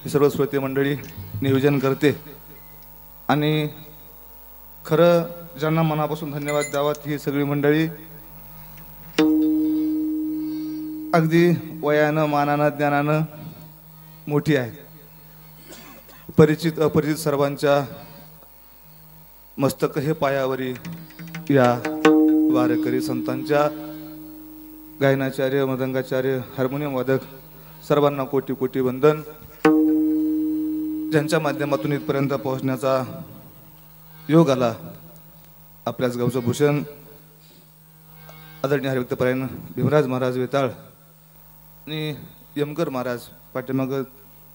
ही सर्व श्रोते मंडळी नियोजन करते आणि खरं ज्यांना मनापासून धन्यवाद द्यावात ही सगळी मंडळी अगदी वयानं मानानं ज्ञानानं मोठी आहे. परिचित अपरिचित सर्वांच्या मस्तक हे पायावरी या वारकरी संतांच्या गायनाचार्य मृदंगाचार्य हार्मोनियम वादक सर्वांना कोटी कोटी वंदन. ज्यांच्या माध्यमातून इथपर्यंत पोहोचण्याचा योग आला आपल्याच गावचं भूषण आदरणीय हरिभक्तपरायण भीमराज महाराज वेताळ आणि यमगर महाराज पाठीमाग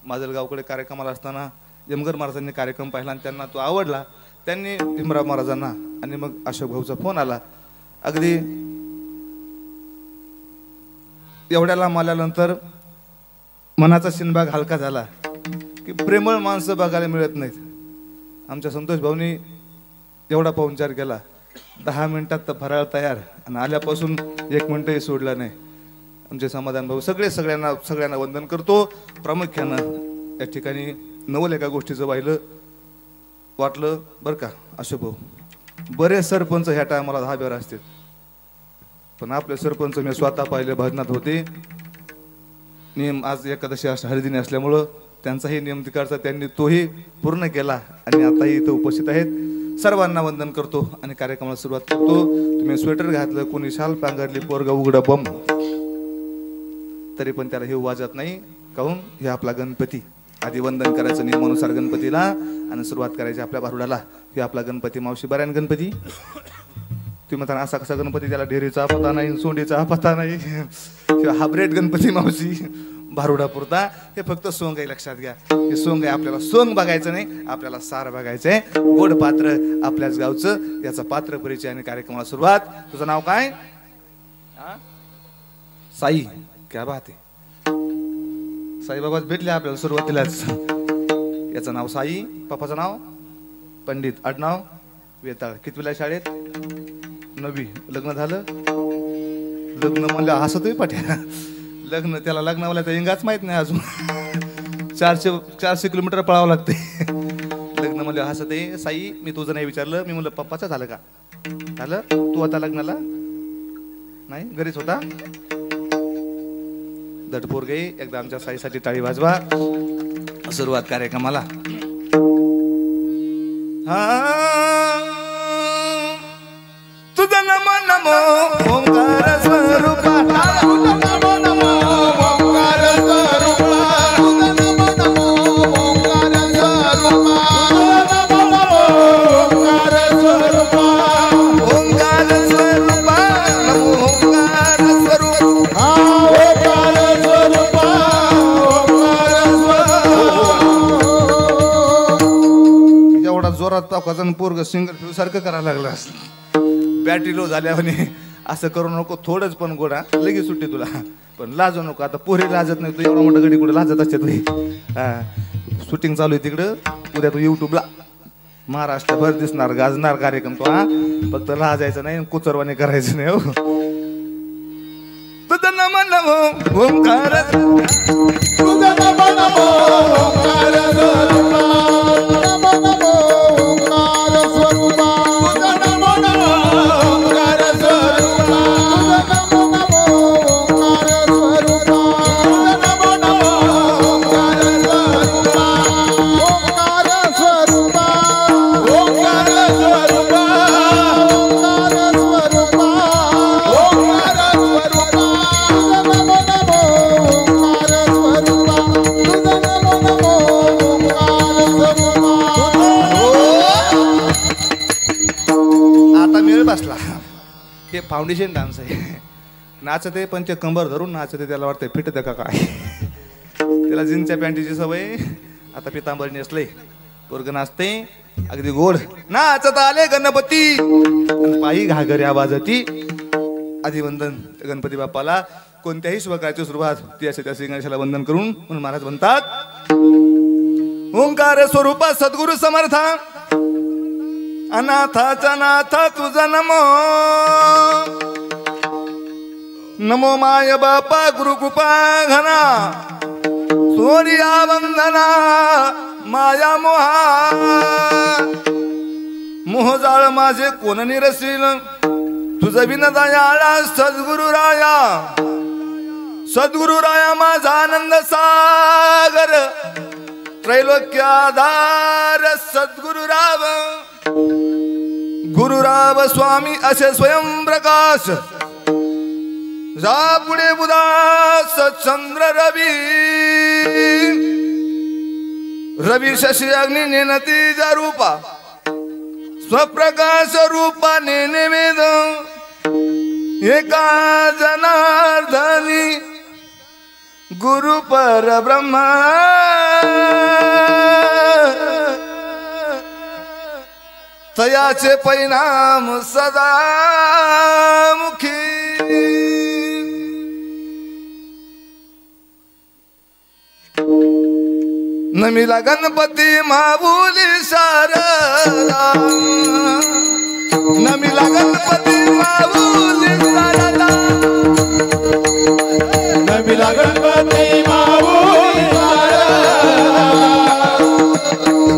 माजलगावकडे कार्यक्रमाला असताना यमगर महाराजांनी कार्यक्रम पाहिला आणि त्यांना तो आवडला. त्यांनी भीमराव महाराजांना आणि मग अशोक भाऊचा फोन आला. अगदी एवढ्या लांब आल्यानंतर मनाचा शिनभाग हलका झाला की प्रेमळ माणसं बघायला मिळत नाहीत. आमच्या संतोष भाऊनी एवढा पाहुणचार केला 10 मिनिटात तर फराळ तयार आणि आल्यापासून 1 मिनिटही सोडला नाही. आमचे समाधान भाऊ सगळ्यांना वंदन करतो. प्रामुख्यानं या ठिकाणी नवल एका गोष्टीचं वाटलं बरं का अशोक भाऊ. बरेच सरपंच ह्या टायमाला 10 असतात पण आपले सरपंच मी स्वतः पाहिले भजनात होते. नियम आज एकादशी हरिदिनी असल्यामुळं त्यांचाही नियम तिकडचा त्यांनी तोही पूर्ण केला आणि आताही इथं उपस्थित आहेत. सर्वांना वंदन करतो आणि कार्यक्रमाला सुरुवात करतो. तुम्ही स्वेटर घातलं कोणी शाल पांघरली पोरगा उघडा बम तरी पण त्याला हे वाजत नाही. काहून हे आपला गणपती. आधी वंदन करायचं नियमानुसार गणपतीला आणि सुरुवात करायची आपल्या भारुडाला. हे आपला गणपती मावशी बऱ्यान गणपती. तुम्ही म्हणता असा कसा गणपती त्याला ढेरीचा पत्ता नाही सोंडीचा पत्ता नाही किंवा हाब्रेड गणपती मावशी भारुडा पुरता. हे फक्त सोंग आहे लक्षात घ्या. हे सोंग आहे. आपल्याला सोंग बघायचं नाही आपल्याला सार बघायचंय. गोड पात्र आपल्याच गावचं याचा पात्र परिचय आणि कार्यक्रमाला सुरुवात. तुझं नाव काय? साई. क्या बात आहे. साईबाबाच भेटले आपल्याला सुरुवातीलाच. याचं नाव साई. पप्पाचं नाव पंडित. आडनाव वेताळ. कितवीला शाळेत? 9वी. लग्न झालं? लग्न म्हणलं हसतोय पाठ्या. लग्न त्याला लग्नावाल्याचा इंगाच माहित नाही अजून. 400 किलोमीटर पळावं लागते. लग्न म्हणलं हसत आहे. साई मी तुझं नाही विचारलं. मी म्हणलं पप्पाचं झालं का? झालं. तू आता लग्नाला नाही घरीच होता? दटपोर गई. एकदा आमच्या साईसाठी टाळी वाजवा. सुरुवात कार्यक्रमाला. तुझं नमो नमो ओंकार स्वरूपा. पोरग सिंगल फ्यू सारखं करायला लागलं असं. बॅटरी लो झाल्याने असं करू नको. थोडंच पण गोडा लगेच सुट्टी तुला. पण लाजू नको. आता पोरी लाजत नाही. तू एवढा मोठा गडी कुठे लाजत असते तुझी. शूटिंग चालू आहे तिकडं. उद्या तू युट्यूबला महाराष्ट्रभर दिसणार गाजणार कार्यक्रम तो. फक्त लाजायचं नाही कुचरवाने करायचं नाही. हो तुझं नमो नमो ओंकार तुझं नमो नमो ओंकार फाउंडेशन डान्स आहे. नाचते पण ते कंबर धरून नाचते. त्याला वाटतंय फिटत का काय. त्याला जीन्सच्या पॅन्टीची सवय. आता पितांबरी नेसले पोरग नाचते अगदी गोड. नाचत आले गणपती पायी घागऱ्या वाजती. आदिवंदन गणपती बाप्पाला. कोणत्याही शुभकार्याची सुरुवात ती असे त्या गणेशाला वंदन करून म्हणून महाराज म्हणतात ओंकार स्वरूपा सद्गुरु समर्था अनाथाचा नाथ तुझा नमो नमो माय बापा गुरु कृपा घना सोनिया वंदना माया मोहा मोह जाळ माझे कोण निरसील तुझ बिन दयाळा सद्गुरु राया माझा आनंद सागर त्रैलोक्याधार सद्गुरुराव गुरुराव स्वामी असे स्वयंप्रकाश जा पुढे उदास चंद्र रवी शशी अग्नि नेनतीजा रूपा स्वप्रकाश रूपाने निवेद एका जनार्दनी गुरु परब्रह्मा तयाचे परिणाम सदा मुखी नमिला गणपती माऊली शारदा नमिला गणपती माऊली शारदा नमिला गणपती माऊली शारदा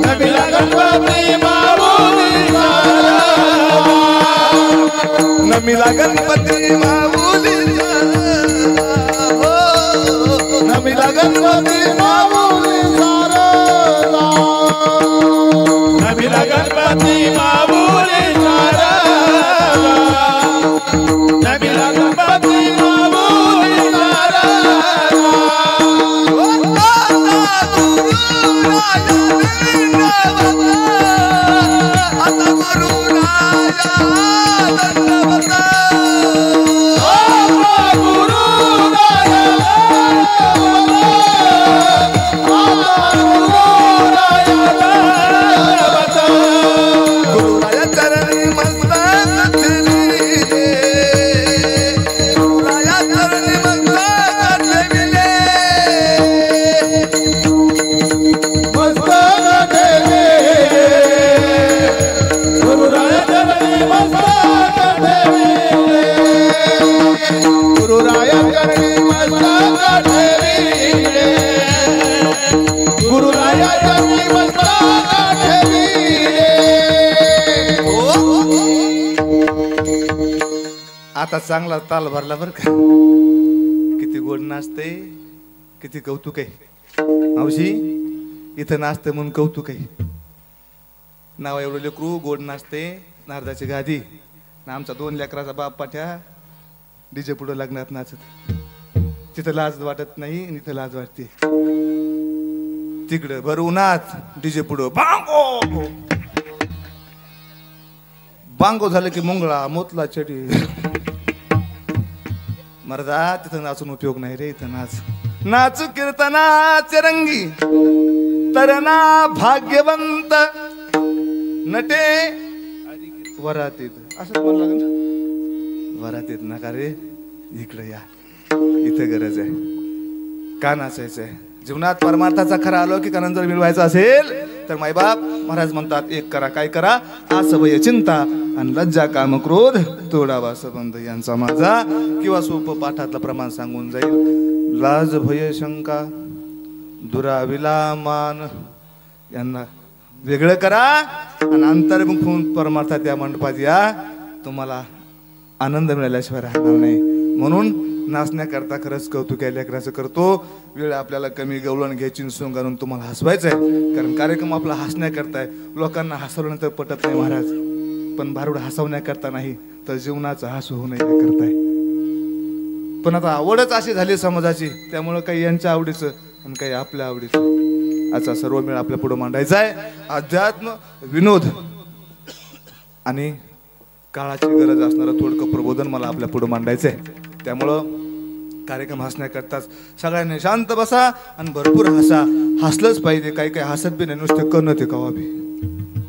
नमिला गणपती माऊली शारदा नमिला गणपती माऊली नमिला गणपती माऊली नमिला गणपती माऊली शारदा नमिला गणपती माऊली आता चांगला ताल भरला बर का किती गोड नाचते किती कौतुक आहे मावशी इथं नाचते म्हणून कौतुक आहे नाव एवढं लेकरू गोड नाचते नारदाची गादी आमचा 2 लेकराचा बाप पाठ्या डीजे पुढे लग्नात नाचत तिथं लाज वाटत नाही इथं लाज वाटते तिकडं भर उन्हात डीजे पुढं बांगो बांगो झालं की मुंगळा मोतला चटी मर्दा तिथं नाचून उपयोग नाही रे इथं नाच कीर्तनाचे रंगी तरना भाग्यवंत नटे वरातीत असं बोल लागेल वरातीत नका रे इकडे या इथे गरज आहे का नाचायचंय जीवनात परमार्थाचा खरा अलौकिक आनंद जर मिळवायचा असेल तर मायबाप महाराज म्हणतात एक करा काय करा आसवय चिंता आणि लज्जा काम क्रोध तोडावा संबंध यांचा माझा किंवा सोपं पाठातलं प्रमाण सांगून जाईल लाज भय शंका दुराविला मान यांना वेगळं करा आणि अंतर्मुख होऊन परमार्थात या मंडपात या तुम्हाला आनंद मिळाल्याशिवाय राहणार नाही म्हणून नाचण्याकरता खरंच कौतुक या लेकराचं करतो वेळ आपल्याला कमी गवळण घ्यायची सोंग आणून तुम्हाला हसवायचं आहे कारण कार्यक्रम आपला हसण्याकरता आहे लोकांना हसवल्यानंतर पटत नाही महाराज पण भारूड हसवण्याकरता नाही तर जीवनाचं हसू होऊ नये करताय पण आता आवडच अशी झाली समाजाची त्यामुळं काही यांच्या आवडीचं आणि काही आपल्या आवडीचं असा सर्व मेळ आपल्या पुढे मांडायचा आहे अध्यात्म विनोद आणि काळाची गरज असणारं थोडकं प्रबोधन मला आपल्या पुढे मांडायचं आहे त्यामुळं कार्यक्रम हसण्याकरताच सगळ्यांनी शांत बसा आणि भरपूर हसा हसलंच पाहिजे काही काही हसत बी नाही नुसते करणं ते कवा बी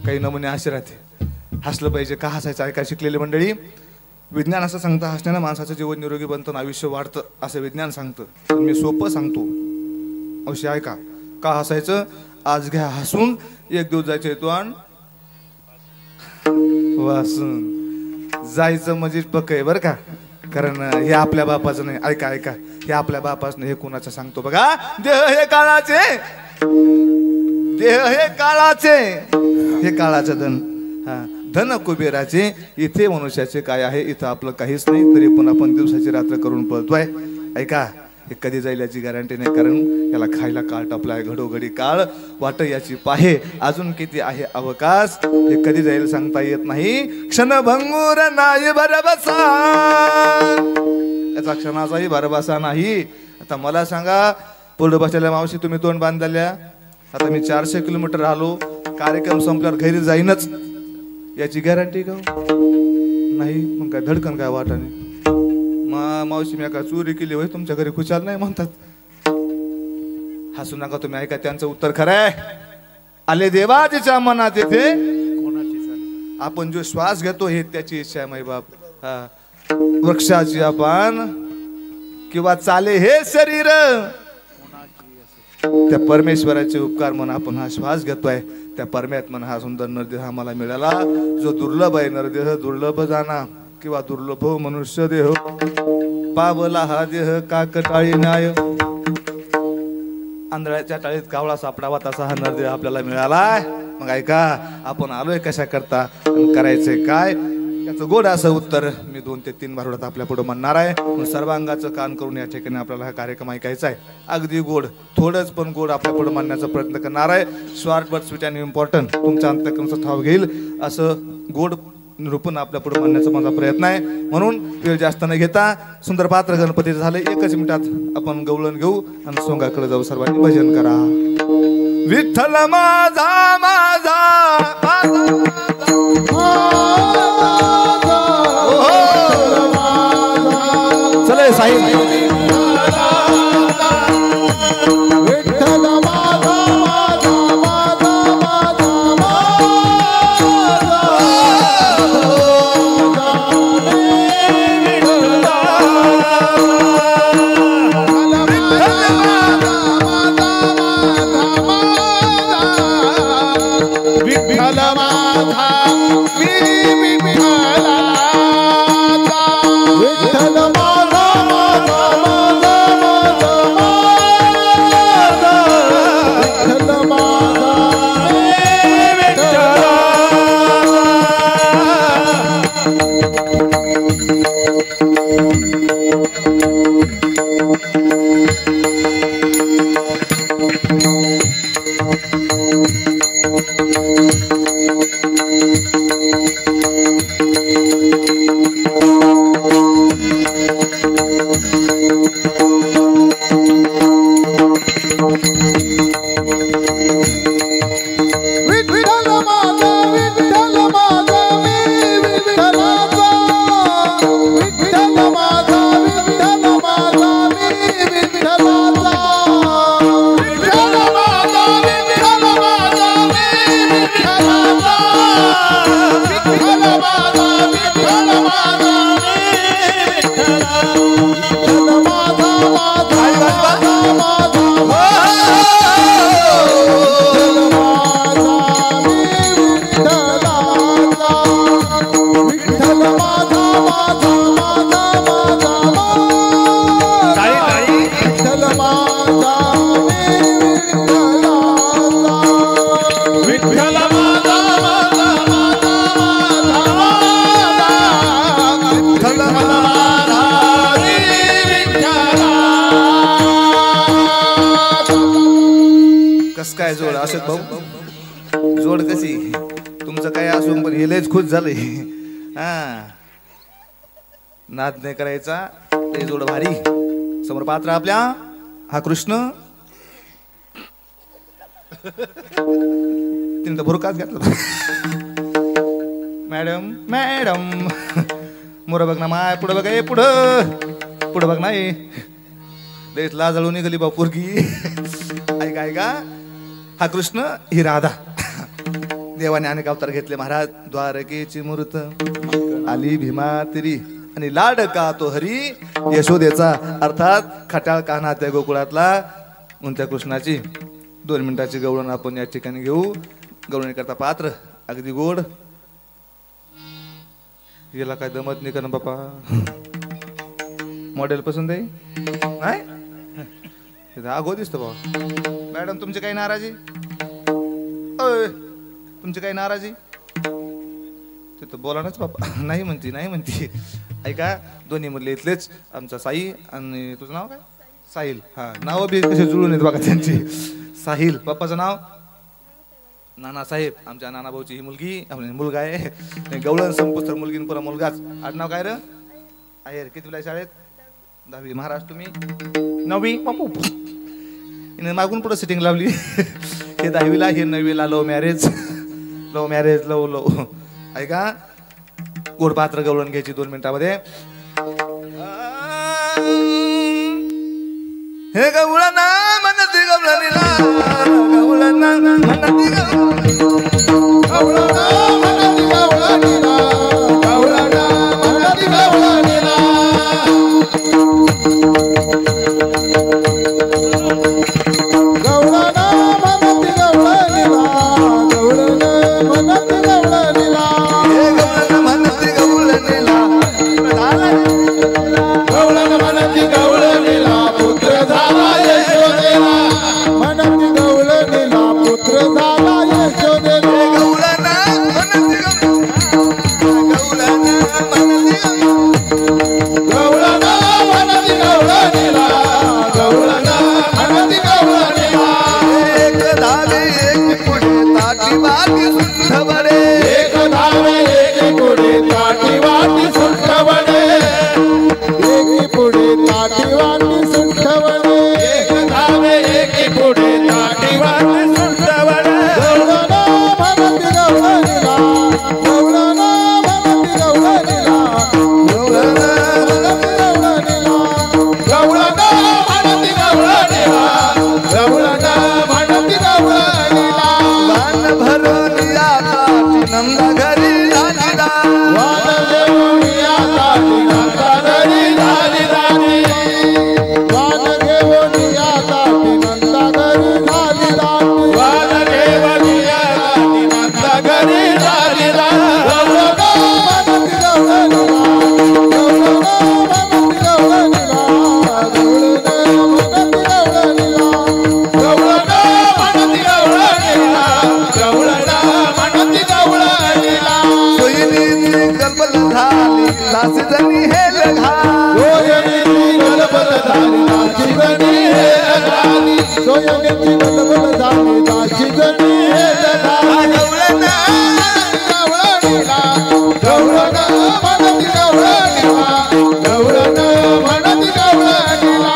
काही नमुने असे राहते हसलं पाहिजे का हसायचं ऐका शिकलेली मंडळी विज्ञान असं सांगतं हसण्यानं माणसाचं जीवन निरोगी बनतं आणि आयुष्य वाढतं असं विज्ञान सांगतं मी सोपं सांगतो अवश्य ऐका का हसायचं आज घ्या हसून एक दिवस जायचं येतो आणि वासून जायचं म्हणजे पक्क आहे बरं का कारण हे आपल्या बापाचं नाही. ऐका ऐका, हे आपल्या बापाचं नाही, हे कुणाचं सांगतो बघा. देह हे काळाचे, देह हे काळाचे, हे काळाचं धन. हा, धन कुबेराचे. इथे मनुष्याचे काय आहे, इथं आपलं काहीच नाही, तरी पण आपण दिवसाची रात्र करून पळतोय. ऐका, हे कधी जाईल याची गॅरंटी नाही, कारण याला खायला काळ टपलाय, घडोघडी काळ वाट याची पाहे. अजून किती आहे अवकाश, हे कधी जाईल सांगता येत नाही. क्षणभंगूर नाही भरबसा, याचा क्षणाचाही भरबसा नाही. आता मला सांगा, पुढे बसलेल्या मावशी तुम्ही तोंड बांधल्या. आता मी 400 किलोमीटर आलो, कार्यक्रम संपल्यावर घरी जाईनच, याची गॅरंटी का नाही? मग काय धडकन काय वाटाने मावशी मी काय चोरी केली होय, तुमच्या घरी खुशाल नाही म्हणतात. हसू नका तुम्ही, ऐका त्यांचं उत्तर खरं आहे. आले देवाच्या मनात येते कोणाची, आपण जो श्वास घेतो हे त्याची इच्छा आहे. माई बाप वृक्षाची आपण किंवा चाले हे शरीर, त्या परमेश्वराचे उपकार म्हणून आपण हा श्वास घेतोय. त्या परमात्म्यानं हा सुंदर नरदेह आम्हाला मिळाला, जो दुर्लभ आहे. नरदेह दुर्लभ जाना किंवा दुर्लभ मनुष्य देह, पावला हा देह काकटाळी नाय. आंधळ्याच्या टाळीत कावळा सापडावा तसा हा नरदेह आपल्याला मिळालाय. मग ऐका, आपण आलोय कशा करता आणि करायचंय काय, याचं गोड असं उत्तर मी 2 ते 3 भारुडात आपल्या पुढे म्हणणार आहे. सर्वांगाचं कान करून या ठिकाणी आपल्याला हा कार्यक्रम ऐकायचा आहे. अगदी गोड, थोडंच पण गोड आपल्या पुढे मांडण्याचा प्रयत्न करणार आहे. Short but sweet and important, तुमच्या अंतःकरणाचा ठाव घेईल असं गोड निरूपण आपल्या पुढे मांडण्याचा माझा प्रयत्न आहे. म्हणून वेळ जास्त न घेता सुंदर पात्र गणपती झाले, 1 मिनिटात आपण गवळण घेऊ आणि सोंगाकडे जाऊ. सर्वांनी भजन करा. विठ्ठल माझा माझा चले साई. काय जोड अशोक भाऊ, जोड कशी तुमचं काय असून पण हे लयच खुश झालंय. हा, नाद नाही करायचा, ते जोड भारी. समोर पात्र आपल्या हा कृष्ण, तिने तर भुरकाच घातला. मॅडम मॅडम मोर बघ ना माय, पुढं बघा, पुढं पुढं बघ नाही, देश लाजळून निघाली बा पोरगी. ऐका ऐका, हा कृष्ण ही राधा. देवाने अनेक अवतार घेतले महाराज. द्वारकेची मूर्त आली भीमा तिरी, आणि लाडका तो हरी यशोदेचा, अर्थात खटाळ कान्हा त्या गोकुळातला. म्हणून त्या कृष्णाची 2 मिनिटाची गवळण आपण या ठिकाणी घेऊ. गवळणी करता पात्र अगदी गोड. याला काय दमत नाही का ना बापा. मॉडेल पसंत आहे नाही तिथं आगो दिसतो बाबा मॅडम तुमची काही नाराजी अय तुमची काही नाराजी तिथं बोला नाच बाबा नाही म्हणती ऐका दोन्ही मधले इथलेच आमचा साई आणि तुझं नाव काय साहिल हा नाव बी कसे जुळून येत बघा त्यांची साहिल पप्पाचं नाव नानासाहेब आमच्या नाना भाऊची ही मुलगी मुलगा आहे गवळण संपुस्तर मुलगी पुरा मुलगाच आडनाव काय रे आहेर कितीला शाळेत 10वी महाराष्ट्र तुम्ही 9वी बापू हिने मागून पुढे सिटिंग लावली हे 10वीला हे 9वीला लव मॅरेज लव ऐका गोड पात्र गवळण घ्यायची 2 मिनिटामध्ये हे गवळणा म्हणती गवळणीला गवळणा म्हणती गवळणा म्हणती गवळणीला गवळणा म्हणती गवळणीला गवळणा म्हणती गवळणीला गवळणा म्हणती गवळणीला हे गवळणा म्हणती गवळणीला गवळण म्हणती गवळणीला पुत्र झाला यशोदेला म्हणती गवळणीला पुत्र झाला यशोदेला गवळणा म्हणती गवळणा म्हणती गवळणीला गवळणा म्हणती गवळणीला एक धावे एक पुढे ताटी वाटी सुद्धा बडे एक धावे एक पुढे ताटी वाटी सुंठवणे एक पुढे ताटी वाटी सुंठवणे एक धावे एक पुढे ताटी वाटी सुंठवणे गवळणा म्हणती गवळणीला गवळणा म्हणती गवळणीला गवळणा म्हणती गवळणीला गवळणा म्हणती गवळणीला गवळणा म्हणती गवळणीला वान भरून या ताटी नंदा घरी झालीला वान घेऊन या ताटी नंदा घरी झाली राणी वान घेऊन या ताटी नंदा घरी झाली राणी वान घेऊन या ताटी नंदा घरी झाली राणी गवळणा म्हणती गवळणीला गवळणा म्हणती गवळणीला गवळणा म्हणती गवळणीला गवळणा म्हणती गवळणीला गवळणा म्हणती गवळणीला सोयीनीची गलबल झाली लासी जणी हेल घाल सोयनीची गलबल झाली दाशी जणी हे झाली सोयनीची गलबल झाली दाशी जणी हे झाली गवळणा गवळणीला गवळणा म्हणती गवळणीला गवळणा म्हणती गवळणीला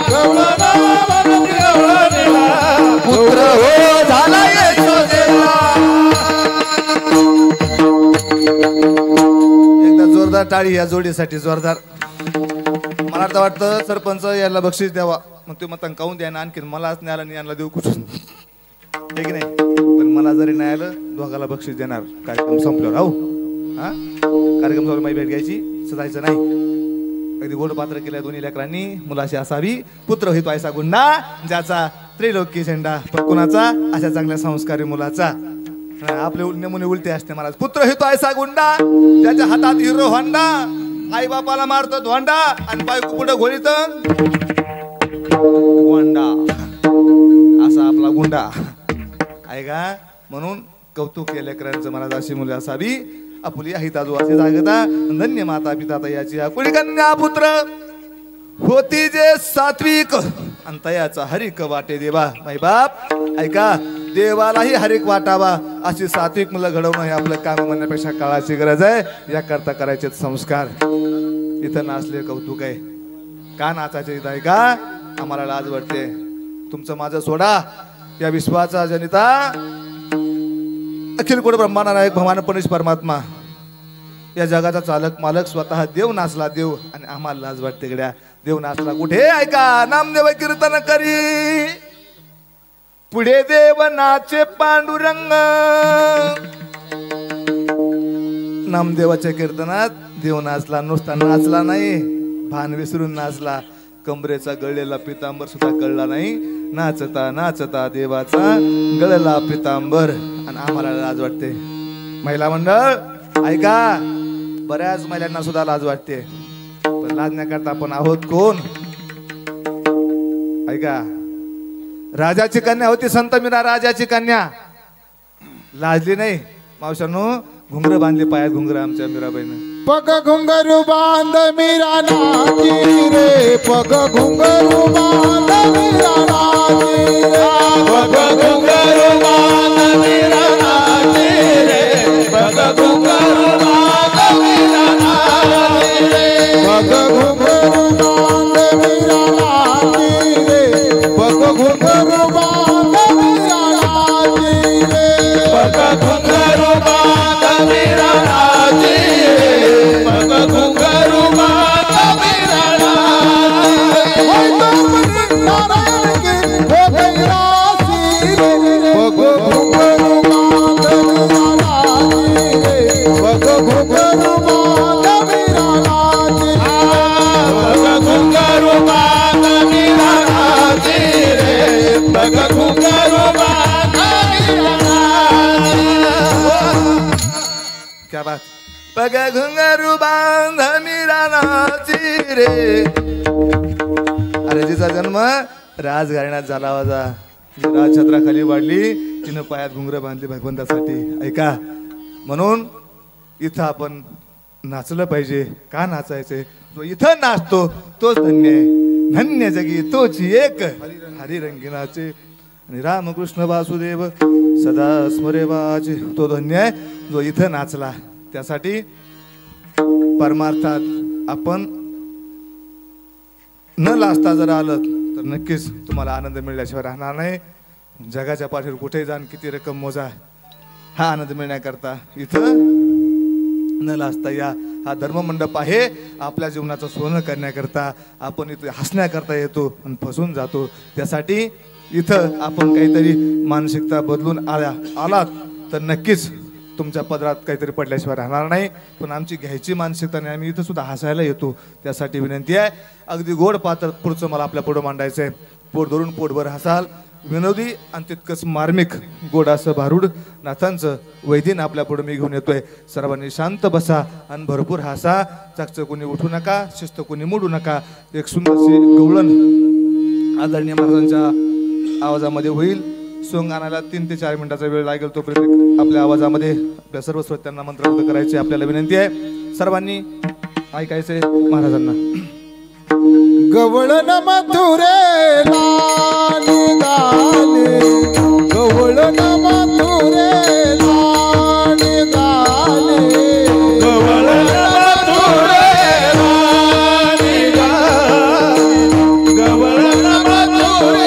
गवळणा म्हणती गवळणीला पुत्र हो झाला यशोदेला एकदा जोरदार टाळी या जोडीसाठी जोरदार मला आता वाटतं सरपंच याला बक्षीस द्यावा मग ते मतांक काऊन द्या ना आणखीन मलाच नाही आलं आणि यांना देऊ कुठून हे की नाही पण मला जरी नाही आलं दोघाला बक्षीस देणार कार्यक्रम संपल्यावर हो हा कार्यक्रम संपल्यावर माझी भेट घ्यायची सजायचं नाही अगदी गोड पात्र केल्या दोन्ही लेकरांनी मुलाशी असावी पुत्र हितो ऐसा गुंडा ज्याचा त्रिलोकी झेंडा पण कुणाचा अशा चांगल्या संस्कारी मुलाचा आपले नमुने उलटे असते महाराज पुत्र हितो ऐसा गुंडा त्याच्या हातात हिरो होंडा आई बापाला मारतो धोंडा आणि बायको पुढे घोळीत गोंडा असा आपला गुंडा आहे का म्हणून कौतुक केल्या लेकरांचं महाराज अशी मुले असावी आपुली हिताजू असे जागता धन्य माता पिता तयाची आकुळी कन्या पुत्र होती जे सात्विक आणि तयाचा हरिक वाटे देवा माई बाप ऐका देवालाही हरिक वाटावा अशी सात्विक मुलं घडवणं हे आपलं काम म्हणण्यापेक्षा काळाची गरज आहे याकरता करायचे संस्कार इथं नाचले कौतुक आहे का नाचायचे इथं आहे का आम्हाला लाज वाटते तुमचं माझं सोडा या विश्वाचा जनिता अखिल कोट ब्रह्मांड नायक भगवान पणेश परमात्मा या जगाचा चालक मालक स्वतः देव नाचला देव आणि आम्हाला लाज वाटते गड्या देव नाचला कुठे ऐका नामदेव कीर्तन करी पुढे देव नाचे पांडुरंग नामदेवाच्या कीर्तनात देव नाचला नुसता नाचला नाही भान विसरून नाचला कमरेचा गळलेला पितांबर सुद्धा कळला नाही नाचता नाचता देवाचा गळला पितांबर आणि आम्हाला लाज वाटते महिला मंडळ ऐका बऱ्याच महिलांना सुद्धा लाज वाटते पण लाजण्याकरता आपण आहोत कोण? ऐका, राजाची कन्या होती संत मीरा, राजाची कन्या लाजली नाही. मावशांनो, घुंगर बांधले पायात, घुंगर आमच्या मीराबाईनं. पग घुंगरू बांध मीरा नाची रे, पग घुंगरू बांध मीरा नाची रे, पग घुंगरू बांध मीरा नाची रे, पग घुंगरू बांध मीरा नाची रे, पग घुंगरू बांध मीरा नाची रे, पग घुंगरू बांध मीरा नाची रे, पग घुंगरू बांध मीरा नाची रे, पग घुंगरू बांध मीरा नाची रे. नारायण की हो गई राशि रे, पग घुंगरू बांध मीरा नाची रे, पग घुंगरू बांध मीरा नाची रे, पग घुंगरू बांध मीरा नाची रे, पग घुंगरू बांध मीरा नाची रे. क्या बात. पग घुंगरू बांध मीरा नाची रे. अरे जिचा जन्म राजघराण्यात झाला होता, जी राजछत्राखाली वाढली, तिनं पायात घुंगर बांधली भगवंतासाठी. ऐका, म्हणून इथं आपण नाचलं पाहिजे. का नाचायचंय? तो इथं नाचतो तोच धन्य आहे. धन्य जगी तोची एक हरिरंगी नाचे, आणि रामकृष्ण वासुदेव सदा स्मरे वाचे. तो धन्य आहे जो इथं नाचला. त्यासाठी परमार्थात आपण न लाजता जर आलं तर नक्कीच तुम्हाला आनंद मिळल्याशिवाय राहणार नाही. जगाच्या पाठीवर कुठेही जाण, किती रक्कम मोजा, हा आनंद मिळण्याकरता इथं न लाजता या. हा धर्ममंडप आहे आपल्या जीवनाचं सोनं करण्याकरता. आपण इथं हसण्याकरता येतो आणि फसून जातो. त्यासाठी इथं आपण काहीतरी मानसिकता बदलून आलात तर नक्कीच तुमच्या पदरात काहीतरी पडल्याशिवाय राहणार नाही. पण आमची घ्यायची मानसिकता नाही, आम्ही इथं सुद्धा हसायला येतो. त्यासाठी विनंती आहे, अगदी गोड पात्र पुढचं मला आपल्या पुढं मांडायचं आहे. पोट धरून पोटभर हसाल, विनोदी आणि तितकंच मार्मिक गोड असं भारूड नाथांचं वैदिन आपल्या पुढे मी घेऊन येतोय. सर्वांनी शांत बसा आणि भरपूर हसा. चकचक कोणी उठू नका, शिस्त कोणी मोडू नका. एक सुंदरशी गवळण आदरणीय महाराजांच्या आवाजामध्ये होईल. सोंग आणायला 3 ते 4 मिनिटाचा वेळ लागेल. तोपर्यंत आपल्या आवाजामध्ये आपल्या सर्व श्रोत्यांना मंत्रमुग्ध करायचे आपल्याला विनंती आहे. सर्वांनी ऐकायचंय महाराजांना. गवळण मथुरे निघाले, गवळण मथुरे निघाले, गवळण मथुरे निघाले, गवळण मथुरे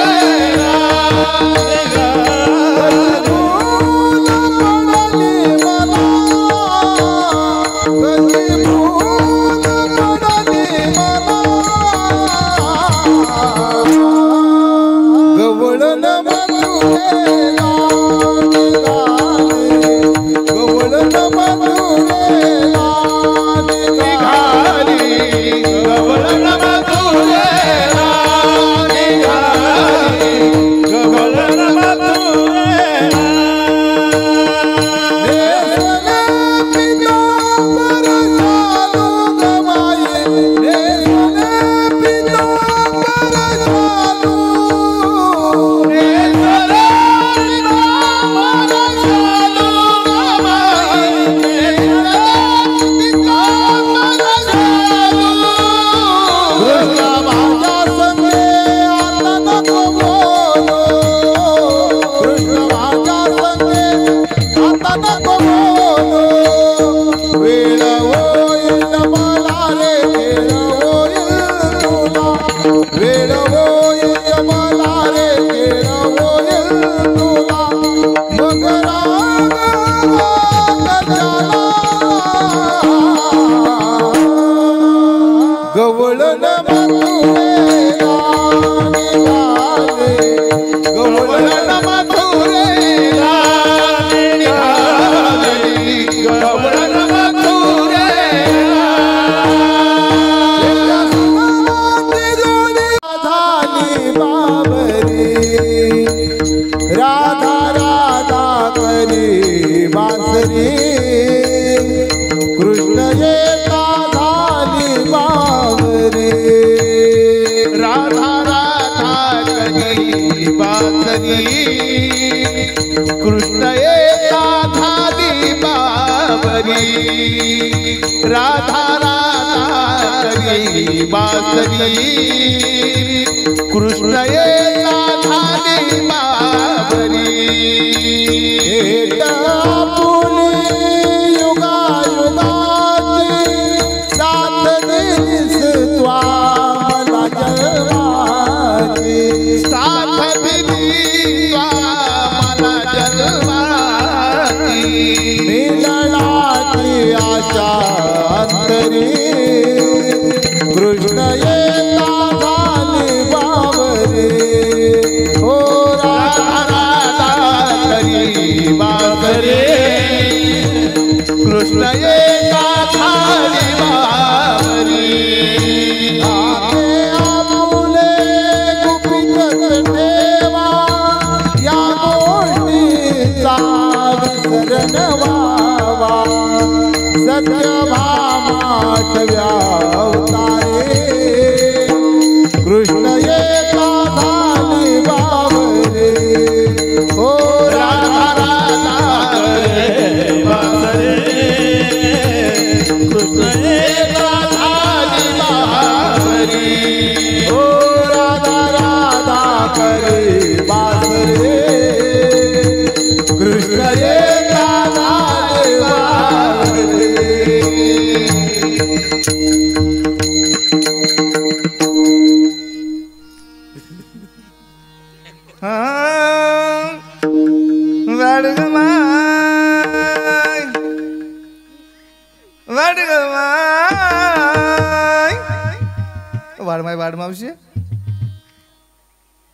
कृष्ण येता झाली बावरी. कृष्ण एका धादी बाबरी राधा राधा करी बासरी कृष्ण एका धादी बाबरी कृष्ण येता झाली बाबरे हो राधा राधा करी बाबरे कृष्ण एका धादी बाबरी आपुले गुपित ठेवा या गोष्टीचा विसरण व्हावा सत्यभामाटव्या कृष्ण एका झाली बाबरे हो राधा राधा बासरे कृष्ण एका धादी बाबरी हो राधा राधा करे बासरे कृष्ण एका झाली बाबरे वाडमाय वाडमावशी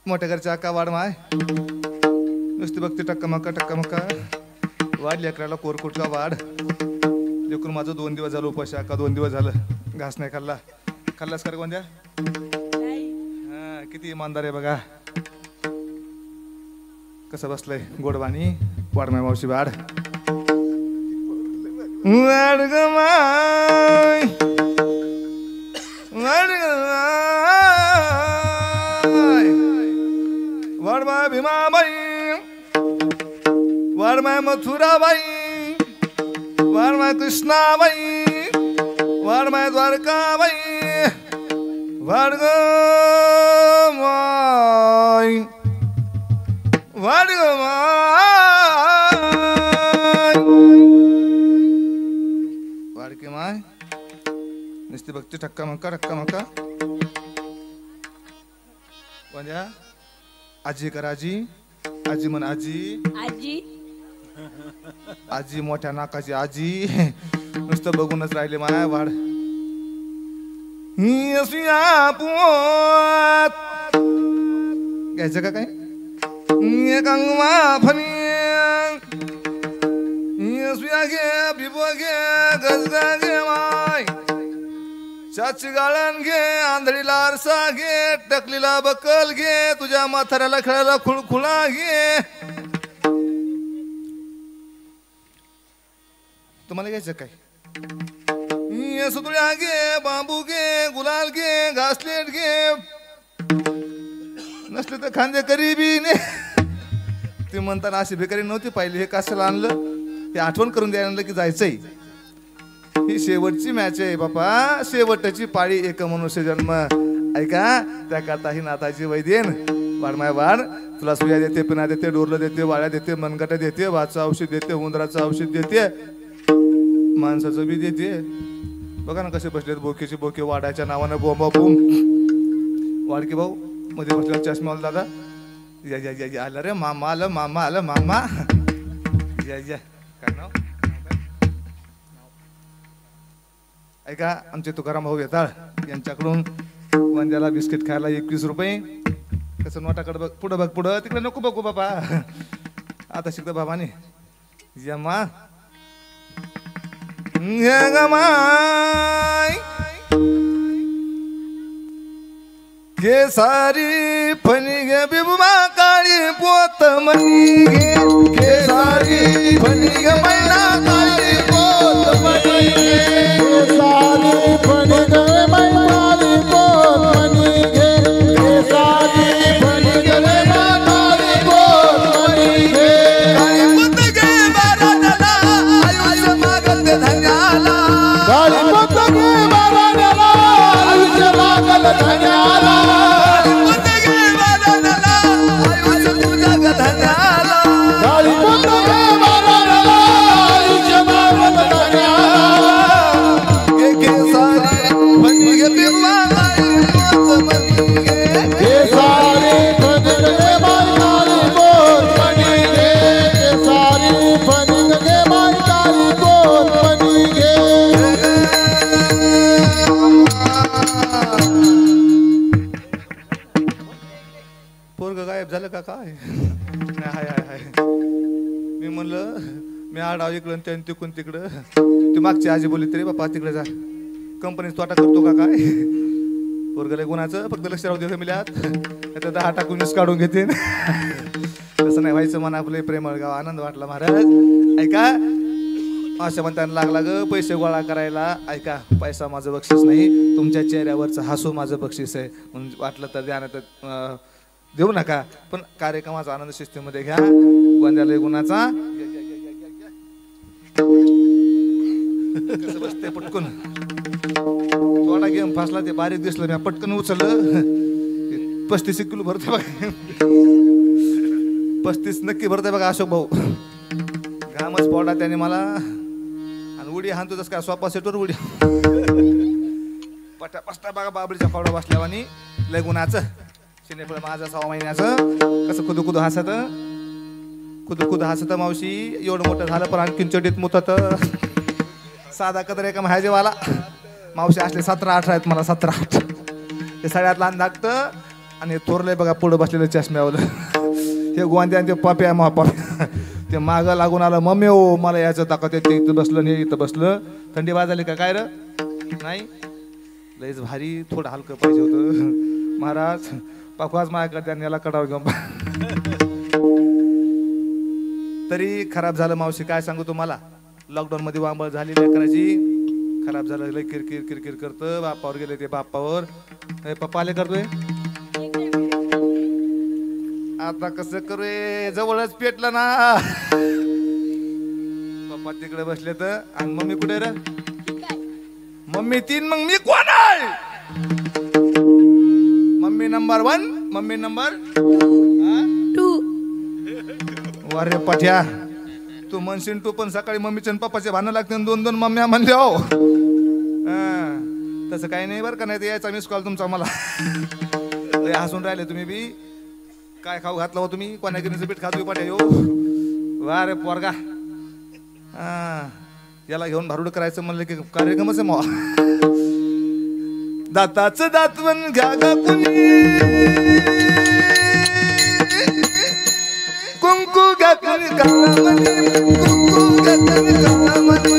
मोठ्या घरच्या अक्का वाडमाय नुसती बघते टक्का मक्का वाढ लेकराला कोरकुटका वाढ लेकरून माझं 2 दिवस झालं उपाशी अक्का 2 दिवस झालं घास नाही खाल्लास का रे कोणत्या हा किती इमानदार आहे बघा कसं बसलंय गोडवाणी वाडमाय मावशी वाढ वाड ग माय वाडमाय भीमाबाई वाडमाय मथुराबाई वाडमाय कृष्णाबाई वाडमाय द्वारकाबाई वाड ग माय वाड ग माय वाडके माय नुसती बघते टक्का मक्का कोणत्या आजी कर आजी आजी म्हण आजी आजी मोठ्या नाकाची आजी नुसतं बघूनच राहिले माया वाढ ही असूया पोत घ्यायचं का काय गंगवा फनी ही असूया घे बिबो घे गजगा घे माय चाची गाळण घे आंधळीला आरसा घे टकलीला बकल घे तुझ्या म्हाताऱ्याला खेळायला खुळखुळा घे तुम्हाला घ्यायचं काय सुतुळ्या घे बांबू घे गुलाल घे घासलेट घे नसले तर खांदे करीबी ने ते म्हणताना अशी बेकारी नव्हती पाहिली हे कशाला आणलं ते आठवण करून द्यायला आणलं की जायचंय ही शेवटची मॅच आहे बापा शेवटची पाळी एक मनुष्य जन्म ऐका त्याकरता ही नाथाची वैद्यन वाढमाय वाढ तुला सुया देते पिना देते डोरलं देते वाळ्या देते मनगटा देते वाचं औषध देते उंदराचं औषध देते माणसाचं बी देते बघा ना कसे बसलेत बोकेचे बोके वाड्याच्या नावानं बोंबा बोंब वाडके भाऊ मध्ये बसला चष्मावाला दादा या या या आलं रे मामा आलं मामा या काय नाव ऐका आमचे तुकाराम भाऊ येताळ यांच्याकडून वंद्याला बिस्किट खायला 21 रुपये कसं नोटाकडे बघ पुढं तिकडे नको बघू बाबा आता शिकतो बाबाने यमा घे सारी फणी घे बिबुमा काळी पोत मणी घे सारी फणी घे मैना काळी पोत मणी घे सारी फणी घे मैना पोत मणी घे सारी फणी घे मैना पोत मणी घे म्हणलं मी आडाव इकडं त्याने तिकून तिकडं. ती मागची आजी बोलली तरी बापा तिकडे जा, कंपनीत तोटा करतो का काय. पोरगले गुणाचं फक्त लक्ष राहू दे मिल्यात, आता 10 टाकून काढून घेते. तसं नाही व्हायचं म्हणा, आपले प्रेमळ गाव. आनंद वाटला महाराज. ऐका अशा म्हणताना लागला ग पैसे गोळा करायला. ऐका पैसा माझं बक्षीस नाही, तुमच्या चेहऱ्यावरचं हसू माझं बक्षीस आहे. म्हणून वाटलं तर ध्यानात देऊ नका, पण कार्यक्रमाचा आनंद शिस्तीमध्ये घ्या. गोंद्याला गुणाचा कसं बसते पटकन थोडा गेम फासला, ते बारीक दिसलं मी पटकन उचललं. 35 किलो भरते बघा, 35 नक्की भरते बघा अशोक भाऊ. घामच पडला त्याने मला. आणि उडी हाणतो तस काय सोपा सेटवर उडी पटा पसता बघा बाबरीच्या फावडा बसल्यावानी. लय गुणाचं शिनेफळ माझं 6 महिन्याचं कसं खुद खुद हसत, खुद खुद हसत. मावशी एवढं मोठं झालं पण आणखीन चटीत मुतत. साधा कदर एका महाजेवाला. मावशी असले 17-18 आहेत मला, 17-18. ते सगळ्यात लहान धाकतं आणि थोरलंय बघा पुढं बसलेलं चष्म्यावलं. हे गोंद्या ते पाप्या महापाप्या ते मागं लागून आलं. मम्मी हो मला याचं ताकद येते, इथं बसलं नाही इथं बसलं. थंडी वाजली का काय र नाही, लयच भारी थोडं हलकं पाहिजे होतं. महाराज पाकवाज माझ्याकडे त्याने याला कडावर घेऊन तरी खराब झालं. मावशी काय सांगू तुम्हाला, लॉकडाऊन मध्ये वांबळ झाली लेकराची. खराब झालं, लय किरकिर किरकिर करतं. बापावर गेले ते बापावर. पप्पा आले करतोय आता कसं करू, जवळच पेटलं ना. पप्पा तिकडे बसले तर आणि मम्मी कुठे र. मम्मी 3 मग मी कोण आहे. Mummy number 1, mummy number 2. वारे पाठ्या तू म्हणशील तू पण सकाळी मम्मीच्या पप्पाचे भांडण लागते 2-2 मम्म्या म्हणले हो. तसं काही नाही बरं का, नाही यायचा मिस कॉल तुमचा मला. हसून राहिले तुम्ही बी. काय खाऊ घातलं हो तुम्ही, कोण्या गिरणीचं पीठ खातो पाठ्या यो. वा रे पोरगा, याला घेऊन भारुड करायचं म्हणलं की कार्यक्रमच आहे मग. दाताचं दातवण घ्या गा कुणी, कुंकू घ्या कुणी काळामध्ये, कुंकू घ्या कुणी काळामध्ये.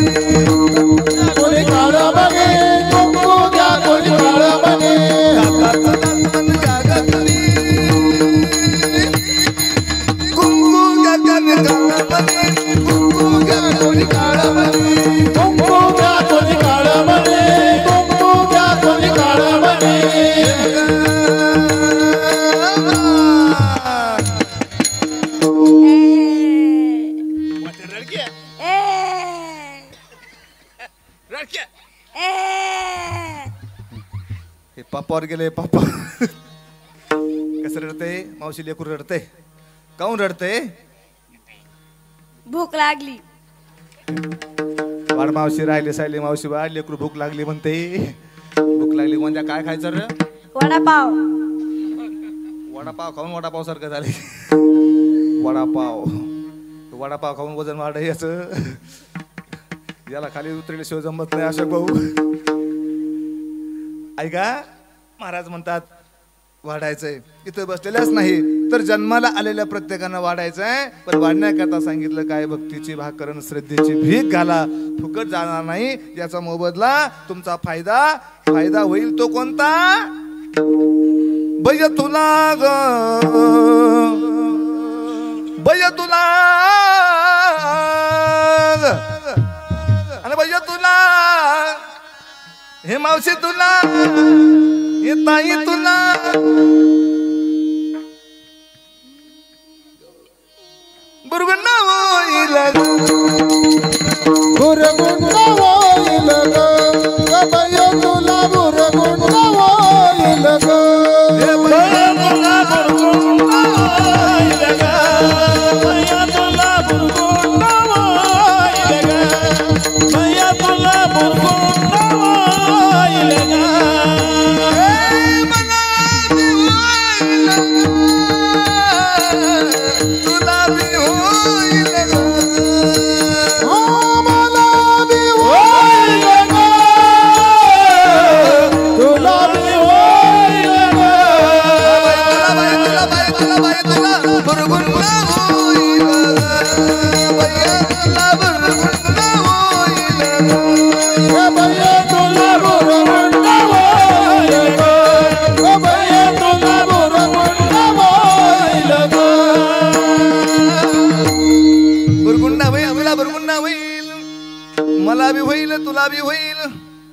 कोणी काळामध्ये कुंकू घ्या कोणी काळामध्ये. दाताचं दातवण घ्या गा कुणी, कुंकू घ्या कुणी काळामध्ये, कुंकू घ्या कुणी काळामध्ये. कुंकू घ्या कोणी काळामध्ये, कुंकू घ्या कोणी काळामध्ये. हे पापावर गेले पापा. कसं रडते मावशी, लेकरू रडते. काऊन रडते. भूक लागली. वाढ मावशी राहिले सायली मावशी वाढ, लेकरू भूक लागली म्हणते. भूक लागली म्हणजे काय खायचं रे. वडापाव. वडापाव खाऊन वडापाव सारखं झाले. वडापाव वडापाव खाऊन वजन वाढ याचं. याला खाली उतरले शिव जमत नाही अशोक भाऊ. ऐका महाराज म्हणतात वाढायचंय. इथं बसलेल्याच नाही तर जन्माला आलेल्या प्रत्येकानं वाढायचंय. पण वाढण्याकरता सांगितलं काय, भक्तीची भाकरण श्रद्धेची भीक घाला. फुकट जाणार नाही, याचा मोबदला तुमचा फायदा होईल. तो कोणता. भय तुला ग भय तुला आणि भय तुला, हे मावशी तुला, हे ताई तुला. बुरगुंड होईल बुरगुंड होईल ग बाई तुला, बुरगुंड होईल ग. बुरगुंड होईल होईल, मला बी होईल, तुला बी होईल.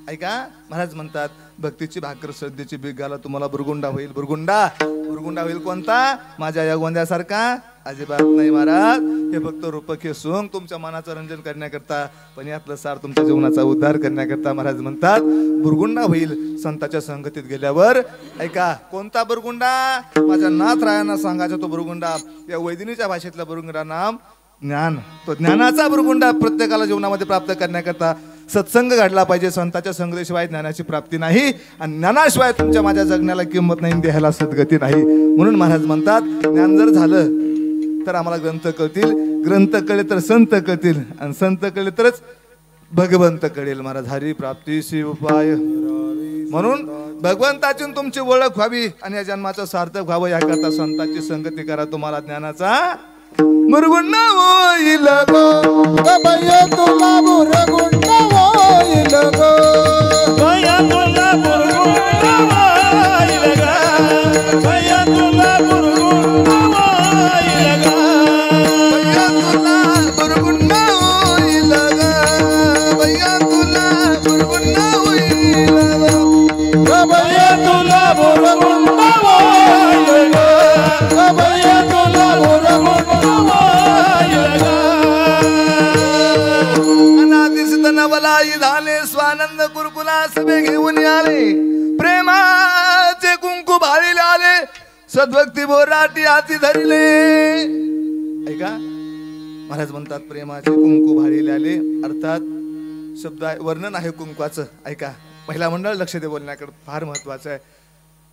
ऐका, महाराज म्हणतात भक्तीची भाकर श्रद्धेची भीक घाला, तुम्हाला बुरगुंडा होईल. बुरगुंडा बुरगुंडा होईल कोणता? माझ्या या गोंद्यासारखा? अजिबात नाही महाराज. हे फक्त रूपके सोंग तुमच्या मनाचं रंजन करण्याकरता, पण यातलं सार तुमच्या जीवनाचा उद्धार करण्याकरता महाराज म्हणतात बुरगुंडा होईल संतांच्या संगतीत गेल्यावर. ऐका, कोणता बुरगुंडा? माझ्या नाथरायांना सांगायचा तो बुरगुंडा. या वैदिनीच्या भाषेतला बुरगुंडा नाम ज्ञान. तो ज्ञानाचा बुरगुंडा प्रत्येकाला जीवनामध्ये प्राप्त करण्याकरता सत्संग घडला पाहिजे. संतांच्या संगतीशिवाय ज्ञानाची प्राप्ती नाही, आणि ज्ञानाशिवाय तुमच्या माझ्या जगण्याला किंमत नाही, देहाला सद्गती नाही. म्हणून महाराज म्हणतात ज्ञान जर झालं तर आम्हाला ग्रंथ कळतील, ग्रंथ कळले तर संत कळतील, आणि संत कळले तरच भगवंत कळेल. महाराज हरी प्राप्ती शिव उपाय. म्हणून भगवंताची तुमची ओळख व्हावी आणि या जन्माचं सार्थक व्हावं याकरता संतांची संगती करा. तुम्हाला ज्ञानाचा मुरगुंडा होईल गो, भैया तुला मुरगुंडा होईल गो, भैया तुला मुरगुंडा होईल ग, भैया तुला मुरगुंडा होईल ग, भैया तुला मुरगुंडा होईल ग, भैया तुला मुरगुंडा होईल ग, भैया तुला मुरगुंडा होईल ग, भैया तुला मुरगुंडा होईल ग. अनादिसित नवलाई झाले स्वानंद कुरकुला सभे घेऊन आले, प्रेमाचे कुंकू भाळीले आले, सद्भक्ती बोराटी हाती धरले. ऐका, महाराज म्हणतात प्रेमाचे कुंकू भाळीले आले, अर्थात शब्द आहे, वर्णन आहे कुंकवाचं. ऐका, महिला मंडळ लक्ष दे बोलण्याकडे, फार महत्वाचं आहे.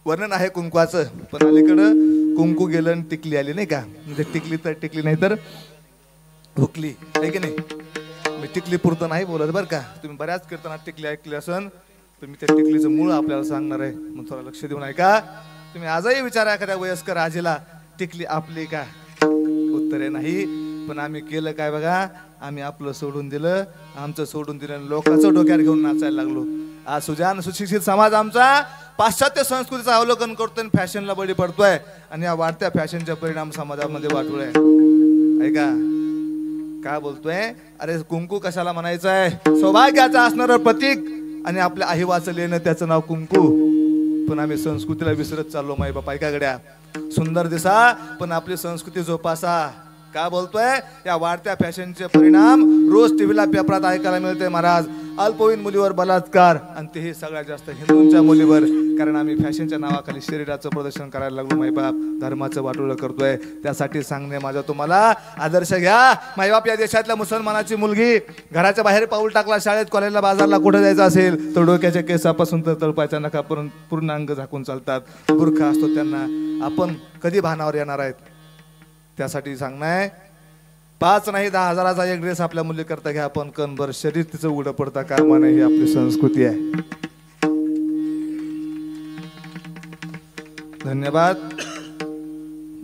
वर्णन आहे कुंकवाचं, पण अलीकडं कुंकू गेलं आणि टिकली आली नाही का. म्हणजे टिकली तर टिकली, नाही तर हुकली, आहे की नाही. मी टिकली पुरतं नाही बोलत बरं का. तुम्ही बऱ्याच कीर्तनात टिकली ऐकली असन, तुम्ही त्या टिकलीचं मूळ आपल्याला सांगणार आहे, मग थोडं लक्ष देऊन ऐका. तुम्ही आजही विचारा एखाद्या वयस्कर आजीला, टिकली आपली का? उत्तरे नाही. पण आम्ही केलं काय बघा, आम्ही आपलं सोडून दिलं, आमचं सोडून दिलं, लोकांचं डोक्यावर घेऊन नाचायला लागलो. आज सुजान सुशिक्षित समाज आमचा पाश्चात्य संस्कृतीचं अवलोकन करतोय, फॅशनला बळी पडतोय, आणि या वाढत्या फॅशनचा परिणाम समाजामध्ये वाटू आहे. ऐका काय बोलतोय, अरे कुंकू कशाला म्हणायचं आहे? सौभाग्याचं असणारं प्रतीक, आणि आपल्या आईवाचं लेणं त्याचं नाव कुंकू. पण आम्ही संस्कृतीला विसरत चाललो माई बापा. ऐका गड्या, सुंदर दिसा पण आपली संस्कृती जोपासा. काय बोलतोय, या वाढत्या फॅशनचे परिणाम रोज टीव्हीला पेपरात ऐकायला मिळते महाराज. अल्पवयीन मुलीवर बलात्कार, आणि तेही सगळ्यात जास्त हिंदूंच्या मुलीवर. कारण आम्ही फॅशनच्या नावाखाली शरीराचं प्रदर्शन करायला लागलो मायबाप, धर्माचं वाटोळं करतोय. त्यासाठी सांगणे माझा तुम्हाला, आदर्श घ्या मायबाप. या देशातल्या मुसलमानाची मुलगी घराच्या बाहेर पाऊल टाकला, शाळेत कॉलेजला बाजारला कुठे जायचं असेल तर डोक्याच्या केसापासून तर तळपायच्या नखापर्यंत पूर्ण अंग झाकून चालतात. बुरखा असतो त्यांना. आपण कधी भानावर येणार आहेत? त्यासाठी सांगणं 5 नाही 10 हजाराचा एक ड्रेस आपल्या मुली करता घ्या, आपण कणभर शरीर तिचं उघडं पडता कामा नये. ही आपली संस्कृती आहे. धन्यवाद.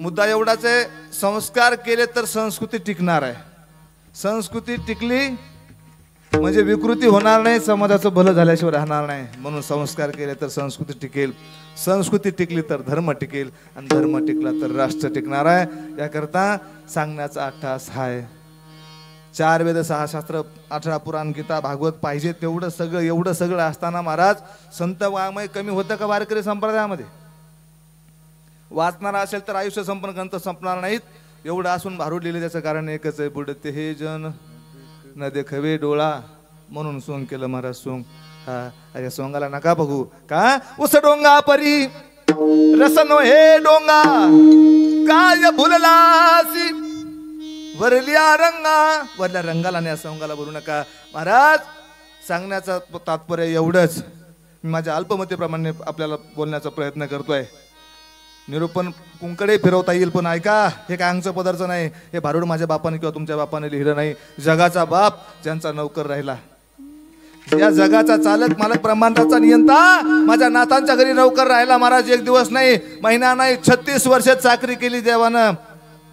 मुद्दा एवढाच आहे, संस्कार केले तर संस्कृती टिकणार आहे. संस्कृती टिकली म्हणजे विकृती होणार नाही, समाजाचं भलं झाल्याशिवाय राहणार नाही. म्हणून संस्कार केले तर संस्कृती टिकेल, संस्कृती टिकली तर धर्म टिकेल, आणि धर्म टिकला तर राष्ट्र टिकणार आहे. याकरता सांगण्याचा अट्टास आहे. 4 वेद 6 शास्त्र 18 पुराण गीता भागवत पाहिजे तेवढं सगळं, एवढं सगळं असताना महाराज संत वाङ्मय कमी होतं का वारकरी संप्रदायामध्ये? वाचणारा असेल तर आयुष्य संपन्न, ग्रंथ संपणार नाहीत. एवढं असून भारूड लिहिले त्याचं कारण एकच आहे, बुडते हे जन न देखवे डोळा. म्हणून सोंग केलं महाराज, सोंग. हा, अरे सोंगाला नका बघू का. उस डोंगा परी रसनो हे डोंगा, काय भुललासी वरलिया रंगा. वरल्या रंगाला आणि सोंगाला बोलू नका महाराज. सांगण्याचं तात्पर्य एवढंच. मी माझ्या अल्पमतीप्रमाणे आपल्याला बोलण्याचा प्रयत्न करतोय. निरूपण कुंकडे फिरवता येईल, पण ऐका, हे काय अंगचं पदार्थ नाही. हे भारूड माझ्या बापाने किंवा तुमच्या बापाने लिहिलं नाही. जगाचा बाप ज्यांचा नौकर राहिला, या जगाचा चालक मालक ब्रह्मांडाचा नियंता माझ्या नातांच्या घरी नौकर राहिला महाराज. 1 दिवस नाही, महिना नाही, 36 वर्ष चाकरी केली देवानं.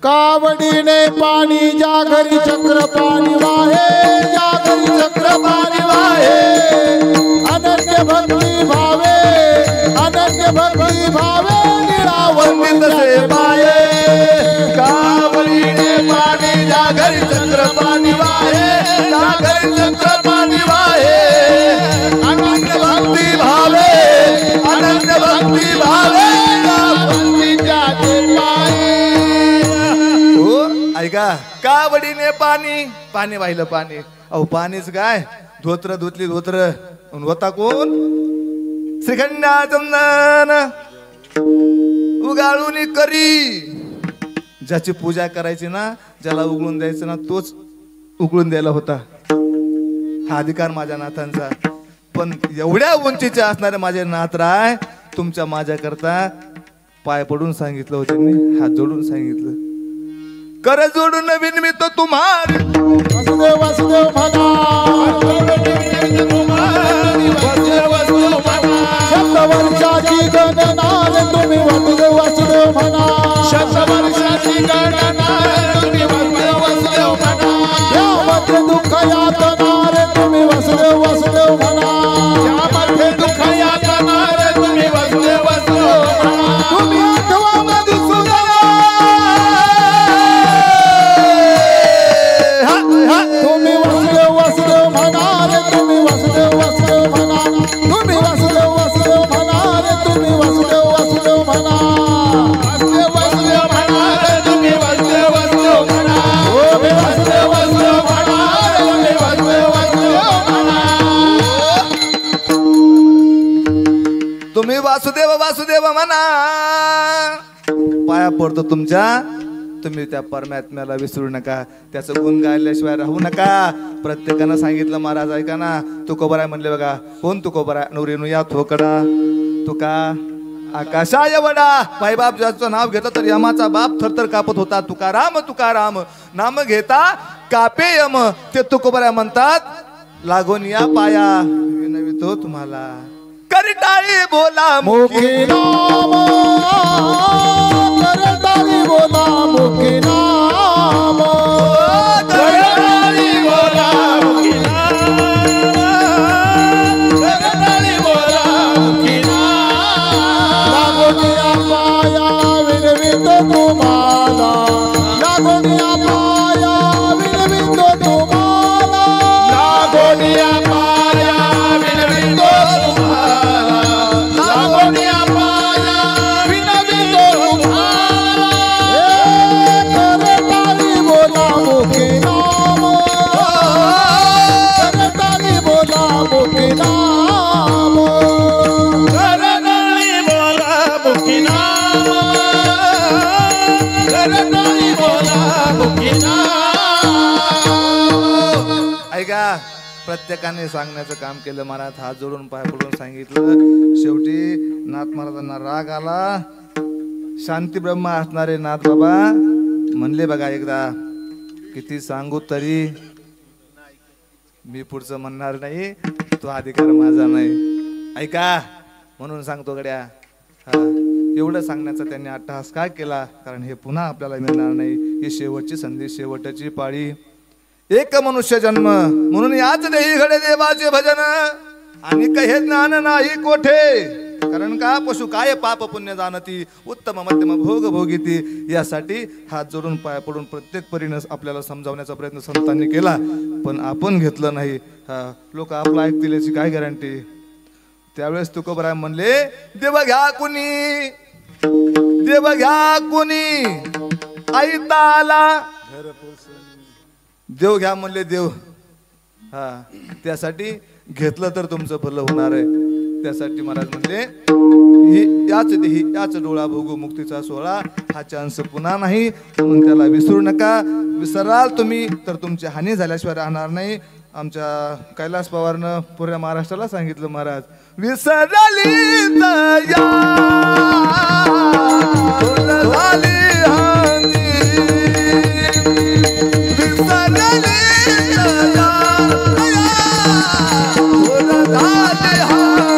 कावडीने पाणी ज्या घरी चक्र पाणी वाहे, ज्या घरी चक्र पाणी वाहे, अनन्य भक्ती भावे, अनन्य भक्ती भावे, निळावंदित से पाये. कावडीने पाणी ज्या घरी चक्र पाणी वाहे, कावडीने पाणी पाणी वाहिलं पाणी. अहो पाणीच काय, धोत्र धुतली धोत्र. होता कोण? श्रीखंडा चंदन उगाळून करी. ज्याची पूजा करायची ना, ज्याला उघडून द्यायचं ना, तोच उघडून द्यायला होता. हा अधिकार माझ्या नाथांचा. पण एवढ्या उंचीचे असणारे माझे नाथराय तुमच्या माझ्या करता पाय पडून सांगितलं होतं, त्यांनी हात जोडून सांगितलं, कर जोडून विनमितो तुम्हारी. वासुदेव वासुदेव म्हणा, शतवर्षाची गणना तुम्ही वासुदेव वासुदेव म्हणा. शतवर्षाची गणना तुम्ही वासुदेव वासुदेव म्हणा. यामध्ये दुःख यातनारे तुम्ही वासुदेव वासुदेव म्हणा. यामध्ये दुःख यातनारे तुम्ही वासुदेव वासुदेव म्हणा. तुम्ही आठवा मधुसूदन, तुम्ही वासुदेव वासुदेव म्हणा रे. तुम्ही वासुदेव वासुदेव म्हणा. तुम्ही वासुदेव वासुदेव म्हणा रे. तुम्ही वासुदेव वासुदेव म्हणा. वासुदेव वासुदेव म्हणा रे. तुम्ही वासुदेव वासुदेव म्हणा. तुम्ही वासुदेव वासुदेव म्हणा रे. तुम्ही वासुदेव वासुदेव म्हणा. तुम्ही वासुदेव वासुदेव म्हणा. पाया पडतो तुमच्या. तुम्ही त्या परमात्म्याला विसरू नका. त्याचं गुण गायल्याशिवाय राहू नका. प्रत्येकानं सांगितलं महाराज ऐका ना. तुकोबराय म्हणले बघा. कोण तुकोबराय? नवरेनु या थोकडा तुका आकाशाय वडा. माईबाप ज्याचं नाव घेतलं तर यमाचा बाप थरथर कापत होता. तुकाराम तुकाराम नाम घेता कापे यम. ते तुकोबराय म्हणतात, लागून या पाया विनवितो तुम्हाला. करटाळी बोला मुखी नाम, करटाळी बोला मुखी नाम. करटाळी बोला मुखी नाम. करटाळी बोला मुखी नाम. लागून या पाया विनवितो तुम्हाला. लागून या पाया विनवितो तुम्हाला. लागून या पाया विनवितो तुम्हाला. लागून या पाया विनवितो तुम्हाला. करटाळी बोला मुखी नाम. करटाळी बोला मुखी नाम. करटाळी बोला मुखी नाम. करटाळी बोला मुखी नाम. ऐका, प्रत्येकाने सांगण्याचं काम केलं. महाराज हात जोडून पाय पडून सांगितलं. शेवटी नाथ महाराजांना राग आला. शांती ब्रह्म असणारे नाथ बाबा म्हणले बघा एकदा, किती सांगू तरी मी पुढचं म्हणणार नाही. तो अधिकार माझा नाही. ऐका म्हणून सांगतो गड्या. हा, एवढं सांगण्याचा त्यांनी अट्टहास काय केला? कारण हे पुन्हा आपल्याला मिळणार नाही. ही शेवटची संधी, शेवटची पाळी. एक मनुष्य जन्म म्हणून याच देही घडे देवाचे भजन. आणि काही ज्ञान नाही कोठे. कारण का पशु काय पाप पुण्य जाणती, उत्तम मध्यम भोग भोगिती. यासाठी हात जोडून पाय पडून प्रत्येक परीने आपल्याला समजावण्याचा प्रयत्न संतांनी केला. पण आपण घेतलं नाही. लोक आपलं ऐकतील याची काय गॅरंटी? त्यावेळेस तुकोबराय म्हणले, देव घ्या कुणी, देव घ्या कुणी आईता आला. देव घ्या म्हणले देव. हा, त्यासाठी घेतलं तर तुमचं भलं होणार आहे. त्यासाठी महाराज म्हणले, याच देही याच डोळा भोगू मुक्तीचा सोहळा. हा चान्स पुन्हा नाही. म्हणून त्याला विसरू नका. विसराल तुम्ही तर तुमची हानी झाल्याशिवाय राहणार नाही. आमच्या कैलास पवारनं पुऱ्या महाराष्ट्राला सांगितलं, महाराज विसरली दया झाली हानी. विसरली दया झाली हानी.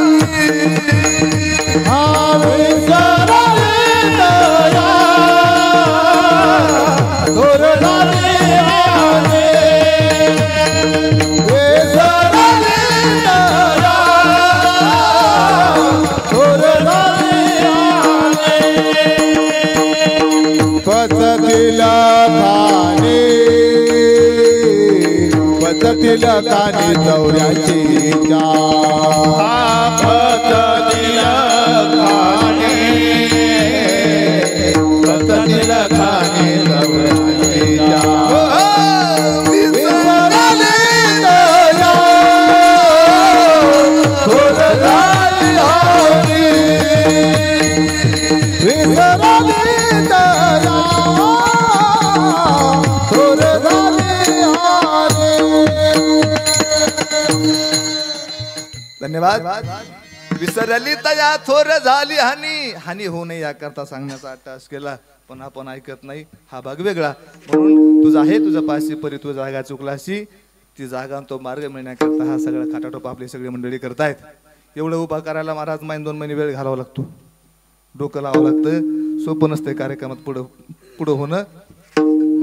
तिलकाने दौऱ्याची तिलकाने दौऱ्याची धन्यवाद. विसरली तया थोर झाली हानी, हानी होऊ नये याकरता सांगण्याचा अट्टास केला, पण आपण ऐकत नाही. हा भाग वेगळा. म्हणून तुझा आहे तुझा पाशी परी तू जागा चुकलाशी, ती जागा आणि तो मार्ग मिळण्याकरता हा सगळा खाटाटोप आपली सगळी मंडळी करतायत. एवढं उभा करायला महाराज महिन 2 महिने वेळ घालावा लागतो, डोकं लावावं लागतं. सोपं नसतं कार्यक्रमात पुढं होणं.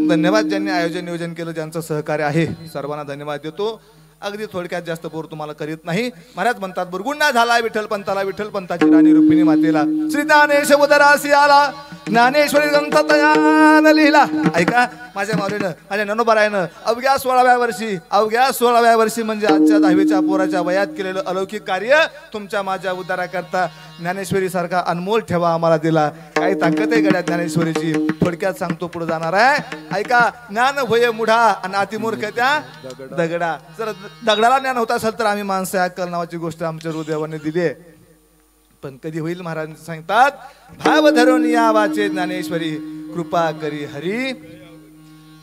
धन्यवाद ज्यांनी आयोजन नियोजन केलं, ज्यांचं सहकार्य आहे सर्वांना धन्यवाद देतो. अगदी थोडक्यात जास्त बोर तुम्हाला करीत नाही. महाराज म्हणतात बुरगुंडा झाला विठ्ठल पंताला, विठ्ठल पंताची राणी रुक्मिणी मातेला. श्री ज्ञानेश उदरासी आला, ज्ञानेश्वरी ग्रंथ तयान लिहिला. ऐका माझ्या माऊलीनं, माझ्या ननोबारायनं अवघ्या 16व्या वर्षी म्हणजे आजच्या 10वीच्या पोराच्या वयात केलेलं अलौकिक कार्य तुमच्या माझ्या उद्धाराकरता ज्ञानेश्वरी सारखा अनमोल ठेवा आम्हाला दिला. काही ताकद आहे गड्या ज्ञानेश्वरीची. थोडक्यात सांगतो, पुढे जाणार आहे. ऐका, ज्ञान होय मुढा आणि अतिमूर्ख त्या दगडा. जर दगडाला ज्ञान होत असेल तर आम्ही माणसं अक्कल नावाची गोष्ट आमच्या हृदयाने दिली आहे. पण कधी होईल महाराज सांगतात, भाव धरून या वाचे ज्ञानेश्वरी कृपा करी हरी.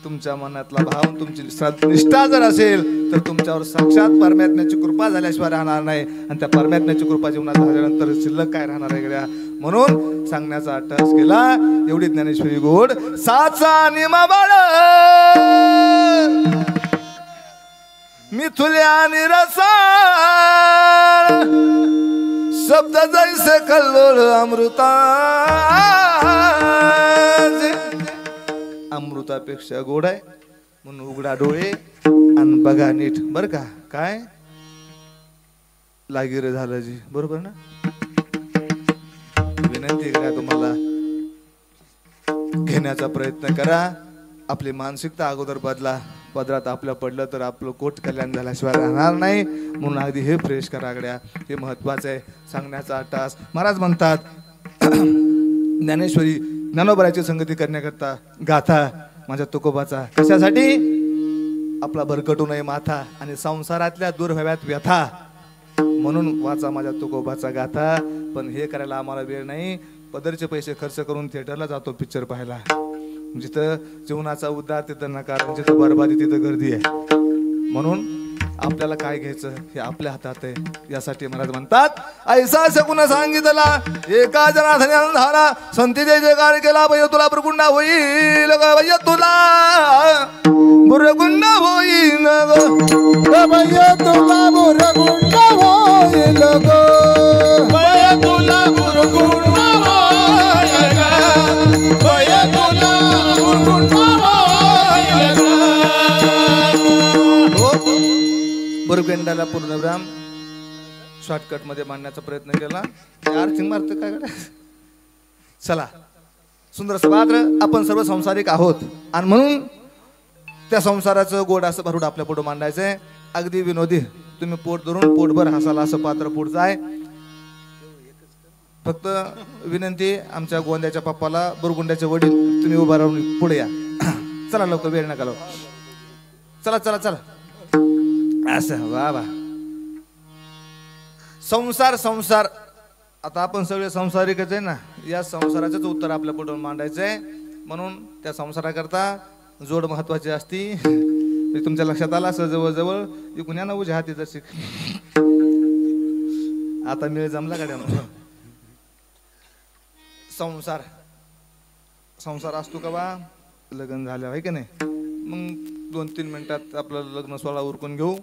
तुमच्या मनातला भाव तुमची निष्ठा जर असेल तर तुमच्यावर साक्षात परमात्म्याची कृपा झाल्याशिवाय राहणार नाही. आणि त्या परमात्म्याची कृपा जीवनात झाल्यानंतर शिल्लक काय राहणार आहे गड्या. म्हणून सांगण्याचा अट्टास केला. एवढी ज्ञानेश्वरी गोड साचा निमाबाळ मिथुल्या निरसा शब्द जैसे कल्लोळ अमृता, अमृतापेक्षा गोड आहे. म्हणून उघडा डोळे आणि बघा नीट. बर का, काय लागिर झालं जी, बरोबर ना. विनंती करा तुम्हाला, घेण्याचा प्रयत्न करा. आपली मानसिकता अगोदर बदला. पदरात आपलं पडलं तर आपलं कोट कल्याण झाल्याशिवाय राहणार नाही. म्हणून अगदी हे फ्रेश करा गड्या, हे महत्वाचं आहे. सांगण्याचा अट्टास. महाराज म्हणतात ज्ञानेश्वरी ज्ञानोबराची संगती करण्याकरता गाथा माझ्या तुकोबाचा. कशासाठी? आपला भरकटू नये माथा आणि संसारातल्या दूर व्हाव्यात व्यथा. म्हणून वाचा माझ्या तुकोबाचा गाथा. पण हे करायला आम्हाला वेळ नाही. पदरचे पैसे खर्च करून थिएटरला जातो पिक्चर पाहायला. जिथं जीवनाचा उद्धार तिथं नकार, जिथं बरबादी तिथं गर्दी आहे. म्हणून आपल्याला काय घ्यायचं हे आपल्या हातात आहे. यासाठी महाराज म्हणतात, ऐसा शकुन सांगितला एका जनार्दनी अंधारा, संती जय जयकार केला भय तुला बुरगुंडा होईल भय तुला बुरगुंडा होईल भय तुला बुरगुंडा होईल भय तुला बुरगुंडा होईल, भय तुला बुरगुंडा होईल. बुरगुंडाला पूर्णविराम शॉर्टकट मध्ये मांडण्याचा प्रयत्न केला. अर्थिंग मारत काय करा. चला, सुंदर पात्र. आपण सर्व संसारिक आहोत आणि म्हणून त्या संसाराचं गोड असं भरूड आपल्या पुढे मांडायचंय. अगदी विनोदी. तुम्ही पोट धरून पोटभर हसाला असं पात्र पुढचं आहे. फक्त विनंती, आमच्या गोंद्याच्या पप्पाला बुरगुंड्याचे वडील तुम्ही उभा राहून पुढे या. चला लवकर, वेळ नका लावू. चला चला चला. असं वा वा. संसार संसार. आता आपण सगळे संसारिकच आहे ना. या संसाराचंच उत्तर आपल्या पुढे मांडायचंय. म्हणून त्या संसाराकरता जोड महत्वाची असती. तुमच्या लक्षात आला असं जवळ जवळ इकून या ना उज्या हाती जशी. आता मेळ जमला गाड्या. संसार संसार असतो का बा लग्न झालं आहे की नाही. मग 2-3 मिनिटात आपलं लग्न सोहळा उरकून घेऊ.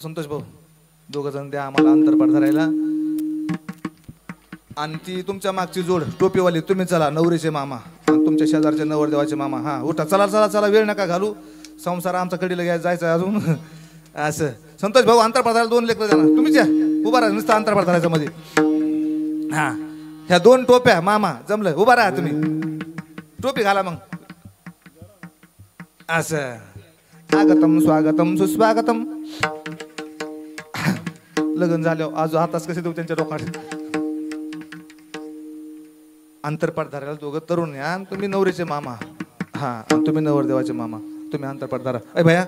संतोष भाऊ, 2 जण द्या आम्हाला अंतरपाठ धरायला. आणि ती तुमच्या मागची जोड टोपीवाली तुम्ही चला, नवरीचे मामा आणि तुमच्या शेजारचे नवरदेवाचे मामा. हा उठा, चला चला चला, वेळ नका घालू. संसार आमचा कडीला घ्यायचा जायचं अजून. असं संतोष भाऊ, अंतरपाठ धरायला 2 लेकरं जाणार. तुम्हीच या, उभा राहा. नुसतं अंतरपाठ धरायचं मध्ये. हा, ह्या 2 टोप्या मामा जमलं. उभा राहा तुम्ही, टोपी घाला मग. असं स्वागतम स्वागतम सुस्वागतम. लग्न झालं आज हातास कसे देऊ त्यांच्या डोक्यात. अंतरपाठ धरायला 2 तरुण या. तुम्ही नवरीचे मामा. हा, तुम्ही नवरदेवाचे मामा. तुम्ही अंतरपाठ धरा. अय भैया,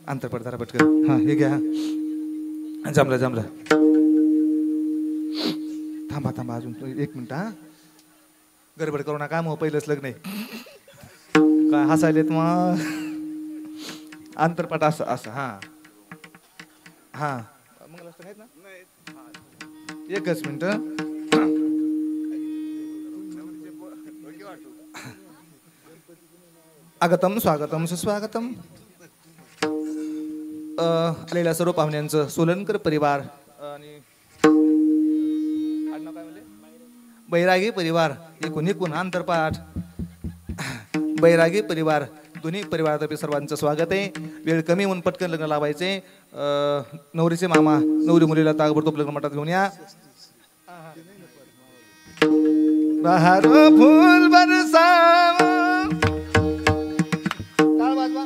अंतरपाठ धरा पटकन. हा, हे घ्या. जमलं जमलं. थांबा थांबा अजून 1 मिनिट. हा, गडबड करू नका. मग पहिलंच लग्न आहे. काय हसायलेत मग. अंतरपाठ असं असं. हा, हा मंगलाष्टक आहेत ना एकच मिनिट आगतम स्वागतम सुस्वागतम आलेल्या सर्व पाहुण्यांचं सोलनकर परिवार आणि आडनाव काय म्हणले बैरागी परिवार एकूण एकूण आंतरपाठ बैरागी परिवार दोन्ही परिवारातर्फे सर्वांचं स्वागत आहे. वेळ कमी होऊन पटकन लग्न लावायचे. नवरीचे मामा नवरी मुलीला ताबडतोब लग्न मठात घेऊन या. बहार फूल बरसावा टाळ वाजवा.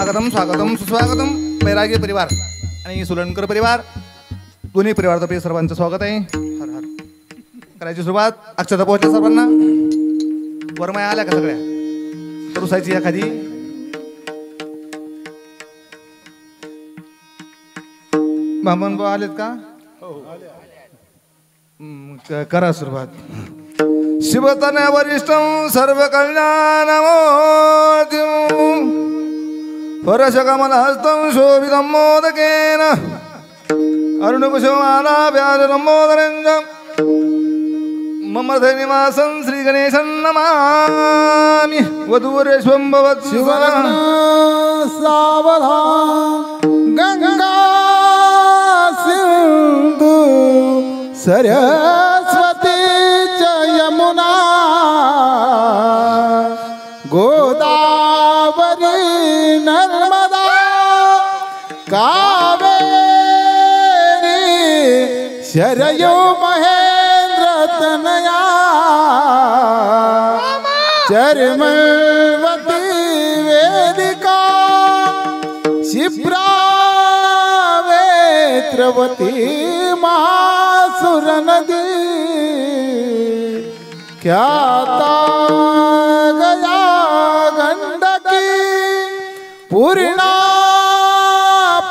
स्वागतम स्वागतम सुस्वागतम बैरागी परिवार आणि सोलनकर परिवार दोन्ही परिवारातर्फे सर्वांचं स्वागत आहे. हर हर करायची सुरुवात. अक्षता पोहोचल्या सर्वांना. वरमाया आल्या का सगळ्या रुसायची एखादी. बामण भाऊ आलेत का? करा सुरुवात. शिवतन वरिष्ठं सर्व कल्याणमोदिं परशकमलहस्तं शोभितं मोदकेन अरुणकुशमाला व्याजलम्बोदरञ्जं मम निवासं श्रीगणेशं नमामि. वधूरेश्वं भवत् शिवलग्न सावधान गंगा सिंधु सरस्वती जय शरयो महेंद्र तनया चर्मवती वेदिका शिप्रा वेत्रवती महासुर नदी ख्याता गया गंडकी पूर्णा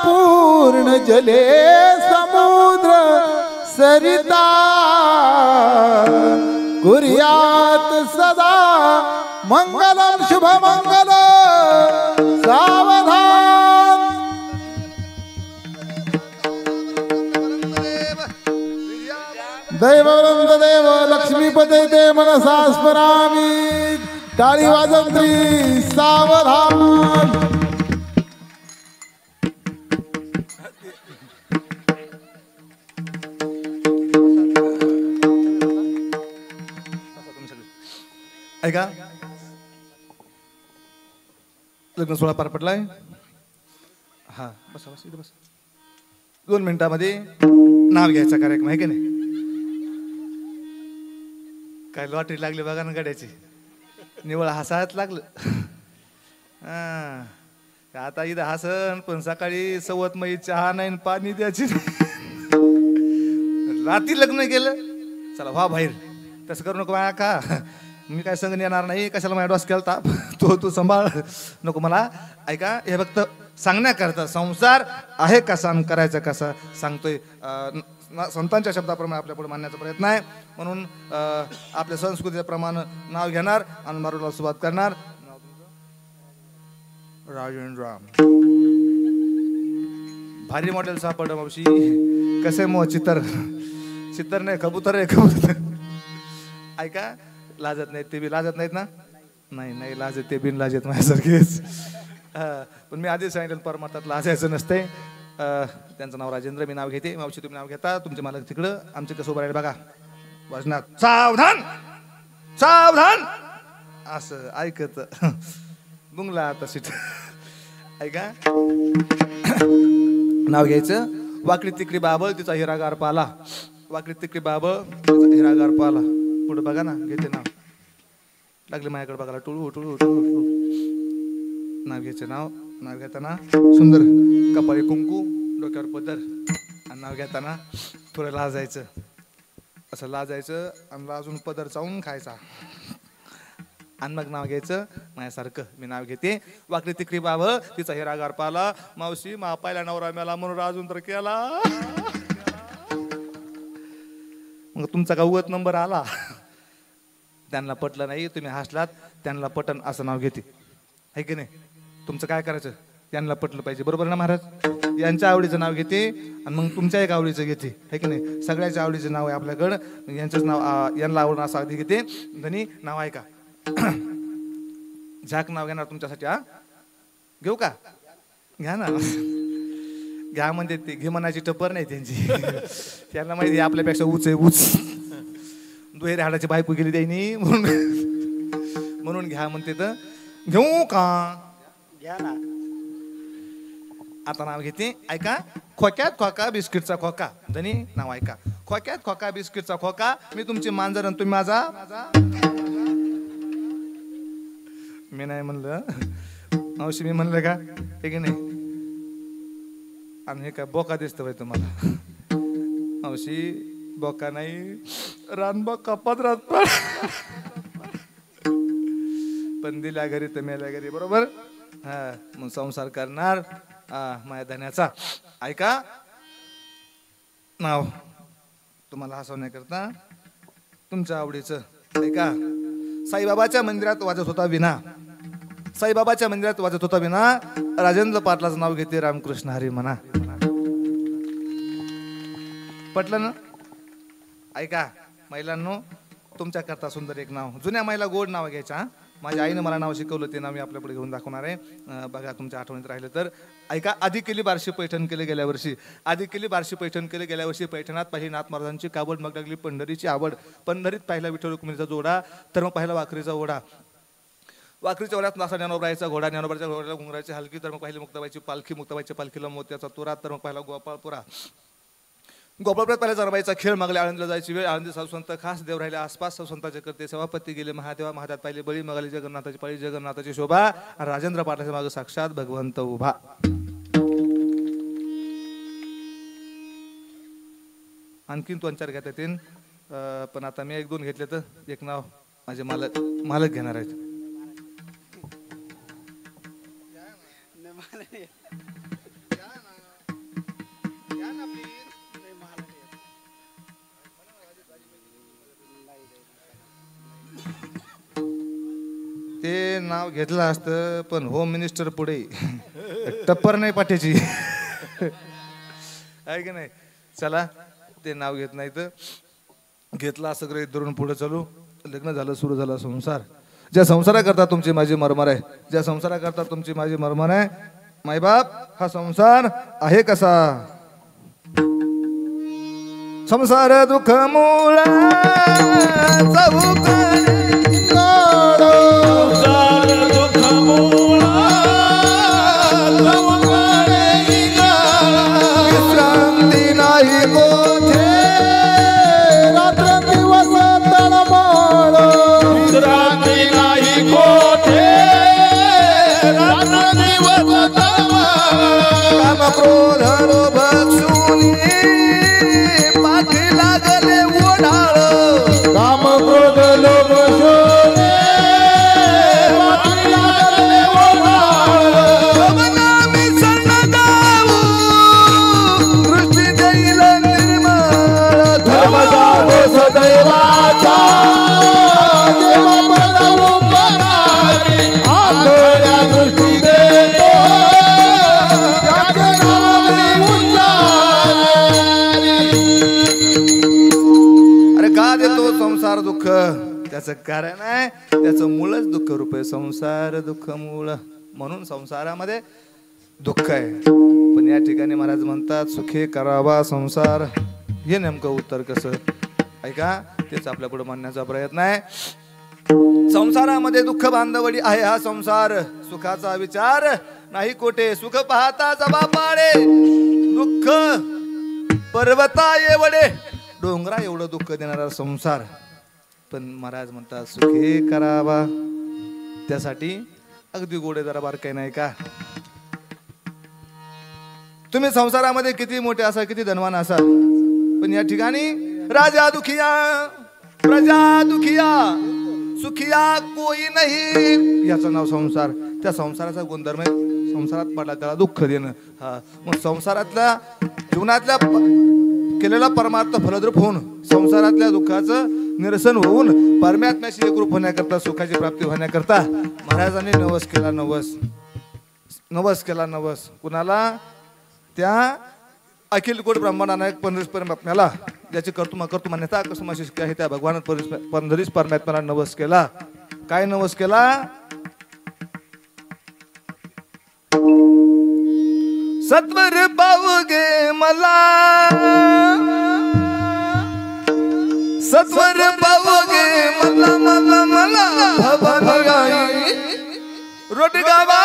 पूर्ण जले समुद्र सरिता कुर्यात सदा मंगलम शुभ मंगल सावधान दैववंत देव लक्ष्मीपते ते मनसा स्मरामि टाळी वाजंत्री सावधान ऐका लग्न सोहळा पार पडलाय हा बसा बस इथे बस 2 मिनिटांमध्ये नाव घ्यायचा कार्यक्रम आहे की नाही काय लॉटरी लागली बघा ना गाड्याची निवळ हसायच लागलं आता इथं हसन पण सकाळी सवत मई चहा नाही पाणी द्यायची रात्री लग्न केलं चला वा बाहेर तसं करू नको माया का मी काय संग येणार नाही कशाला माझ्या डॉस केला तू सांभाळ नको मला ऐका हे फक्त सांगण्याकरता संसार आहे कसा करायचा कसा सांगतोय संतांच्या शब्दाप्रमाणे आपल्या पुढे मांडण्याचा प्रयत्न आहे म्हणून आपल्या संस्कृतीप्रमाणे नाव घेणार आणि मारूला सुरुवात करणार राजेंद्र भारी मॉडेल सापड मावशी कसे मो चितर नाही कबूतर आहे कबूतर ऐका लाजत नाहीत ते बी लाजत नाहीत ना नाही लाजत ते बिन लाजत माझ्यासारखेच पण मी आधीच सांगितलं परमार्थात लाजायचं नसते त्यांचं नाव राजेंद्र मी नाव घेते मावशी तुम्ही नाव घेता तुमचे मालक तिकडं आमचे कसं उभं राहिले बघा वाजनात सावधान सावधान असं ऐकत बुंगला आता सीट ऐका नाव घ्यायचं वाकडी तिकडी बाबळ तिचा हिरागार पाला वाकडी तिकडी बाबळ तिचा हिरागार पाला पुढे बघा ना घेते नाव लागले माझ्याकडे बघायला टुळू टुळू टुळू नाव घ्यायचं नाव घेताना सुंदर कपाळी कुंकू डोक्यावर पदर आणि नाव घेताना थोडं लाजायचं असं लाजायचं आणि लाजून पदर चावून खायचा आणि मग नाव घ्यायचं माझ्यासारखं मी नाव घेते वाकडी तिकडी बाबळ तिचा हिरागार पाला मावशी मा पाहिला नवरा मेला म्हणून अजून तर केला मग तुमचा का उगत नंबर आला त्यांना पटलं नाही तुम्ही हसलात त्यांना पटन असं नाव घेते है की नाही तुमचं काय करायचं त्यांना पटलं पाहिजे बरोबर ना महाराज यांच्या आवडीचं नाव घेते आणि मग तुमच्या एक आवडीचं घेते है की नाही सगळ्याच्या आवडीचं नाव आहे आपल्याकडं यांचंच नाव यांना आवडणं असं अगदी घेते धनी नाव आहे का झाक नाव घेणार तुमच्यासाठी हा घेऊ का घ्या ना घ्या म्हणजे ते घे म्हणायची टपर नाही त्यांची त्यांना माहिती आपल्यापेक्षा ऊच आहे ऊच दुहेरी हाडाची बायको गेली त्यांनी म्हणून घ्या म्हणते तर घेऊ का घ्या ना आता नाव घेते ऐका खोक्यात खोका बिस्किटचा खोका धनी नाव ऐका खोक्यात खोका बिस्किटचा खोका मी तुमची मांजर आणि तुम्ही माझा मी नाही म्हणलं मावशी मी म्हणलं का हे की नाही आणि हे काय बोका दिसतं बाई तुम्हाला मावशी बोका नाही रानबोका पदरात पण दिल्या घरी तर मेल्या घरी बरोबर हा मग संसार करणार माझ्या धन्याचा ऐका नाव तुम्हाला हसवण्याकरता तुमच्या आवडीचं ऐका साईबाबाच्या मंदिरात वाजत होता विना साईबाबाच्या मंदिरात वाजत होता विना राजेंद्र पाटलाचं नाव घेते रामकृष्ण हरी म्हणा पटलं ना ऐका महिलांनो तुमच्या करता सुंदर एक नाव जुन्या महिला गोड नाव घ्यायच्या माझ्या आईने मला नाव शिकवलं ते नाव मी आपल्यापुढे घेऊन दाखवणार आहे बघा तुमच्या आठवणीत राहिलं तर ऐका आधी केली बारशी पैठण केले गेल्या वर्षी आधी केली बारशी पैठण केले गेल्या वर्षी पैठणात पाहिली नाथ महाराजांची कावड मग लागली पंढरीची आवड पंढरीत पाहिला विठ्ठल रुक्मिणीचा जोडा तर मग पाहिला वाखरीचा ओढा वाखरीच्या ओढ्यात नासा ज्ञानोबाईचा घोडा ज्ञानोबाच्या घोड्याला घुंगराची हलकी तर मग पाहिली मुक्ताबाईची पालखी मुक्ताबाईच्या पालखीला मोत्याचा तुरा तर मग पाहिला गोपाळपुरा गोपाळपुरात पहिल्या जनाबाईचा खेळ मागले आळंदीला जायची वेळ आळंदी साधू संत खास देव राहिले आसपास साधू संतांचे करते सभापती गेले महादेवा महादात पाहिले बळी मगाली जगन्नाथाची पाळी जगन्नाथाची शोभा आणि राजेंद्र पाटलाच्या मागे साक्षात भगवंत उभा. आणखीन 2-4 घेता येतील पण आता मी 1-2 घेतले तर एक नाव माझे मालक घेणार आहेत. ते नाव घेतलं असतं पण होम मिनिस्टर पुढे टप्पर नाही पाठ्याची आहे की नाही. चला ते नाव घेत नाही तर घेतला असं ग्रहित धरून पुढे चालू. लग्न झालं सुरू झाला संसार. ज्या संसाराकरता तुमची माझी मरमर आहे ज्या संसाराकरता तुमची माझी मरमर आहे मायबाप हा संसार आहे कसा. संसार दुःख मूळ विश्रांती नाही कोठे रात्रंदिवस तळमळ विश्रांती नाही कोठे रात्रंदिवस तळमळ काम क्रोध लोभ क्षुनी पाठी लागले ओढाळ काम क्रोध लोभ शोणे पाठी लागले ओढाळ नामी सन्न गाऊ दृष्टी देईल निर्मळ धर्म जावो सदैवाचा देवा बनवू परारी आतड्या दृष्टी देतो त्याचे नामे उच्चारी. अरे का देतो संसार दुःख त्याचं कारण आहे त्याचं मूळच दुःख रूप आहे. संसार दुःख मूळ म्हणून संसारामध्ये दुःख आहे. पण या ठिकाणी महाराज म्हणतात सुखी करावा संसार. हे नेमकं उत्तर कसं ऐका तेच आपल्या पुढे मांडण्याचा प्रयत्न आहे. संसारामध्ये दुःख बांधवडी आहे हा संसार. सुखाचा विचार नाही कोठे सुख पाहता जबा पाडे दुःख पर्वता एवढे डोंगरा एवढं दुःख देणारा संसार. पण महाराज म्हणतात सुखी करावा त्यासाठी अगदी गोडे जरा बारकाई नाही का. तुम्ही संसारामध्ये किती मोठे असाल किती धनवान असाल पण या ठिकाणी राजा दुखिया प्रजा दुखिया सुखिया कोई नाही याचं नाव संसार. त्या संसाराचा गुणधर्म आहे संसारात पडला त्याला दुःख देणं. हा मग संसारातल्या जीवनातल्या केलेला परमार्थ फलद्रूप होऊन संसारातल्या दुःखाचं निरसन होऊन परमात्म्याशी एकरूप होण्याकरता सुखाची प्राप्ती होण्याकरता महाराजांनी नवस केला. नवस केला नवस कुणाला त्या अखिल कोट ब्रह्मांडानायक पंढरीश परमात्म्याला ज्याची कर्तुम मान्यता कसमाशी आहे त्या भगवान पंढरीश परमात्म्याला नवस केला. काय नवस केला. सत्वर पावगे मला सत्वर पावगे मला मला मला भवानी आई रोडगावा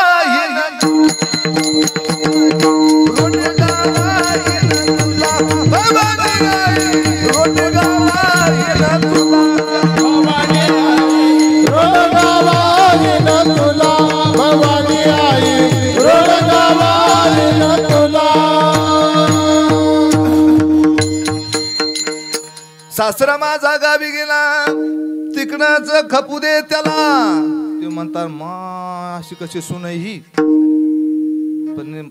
सासरा माझा गावी गेला तिकडच खपू दे त्याला. ते म्हणतात मा अशी कशी सुनई ही पण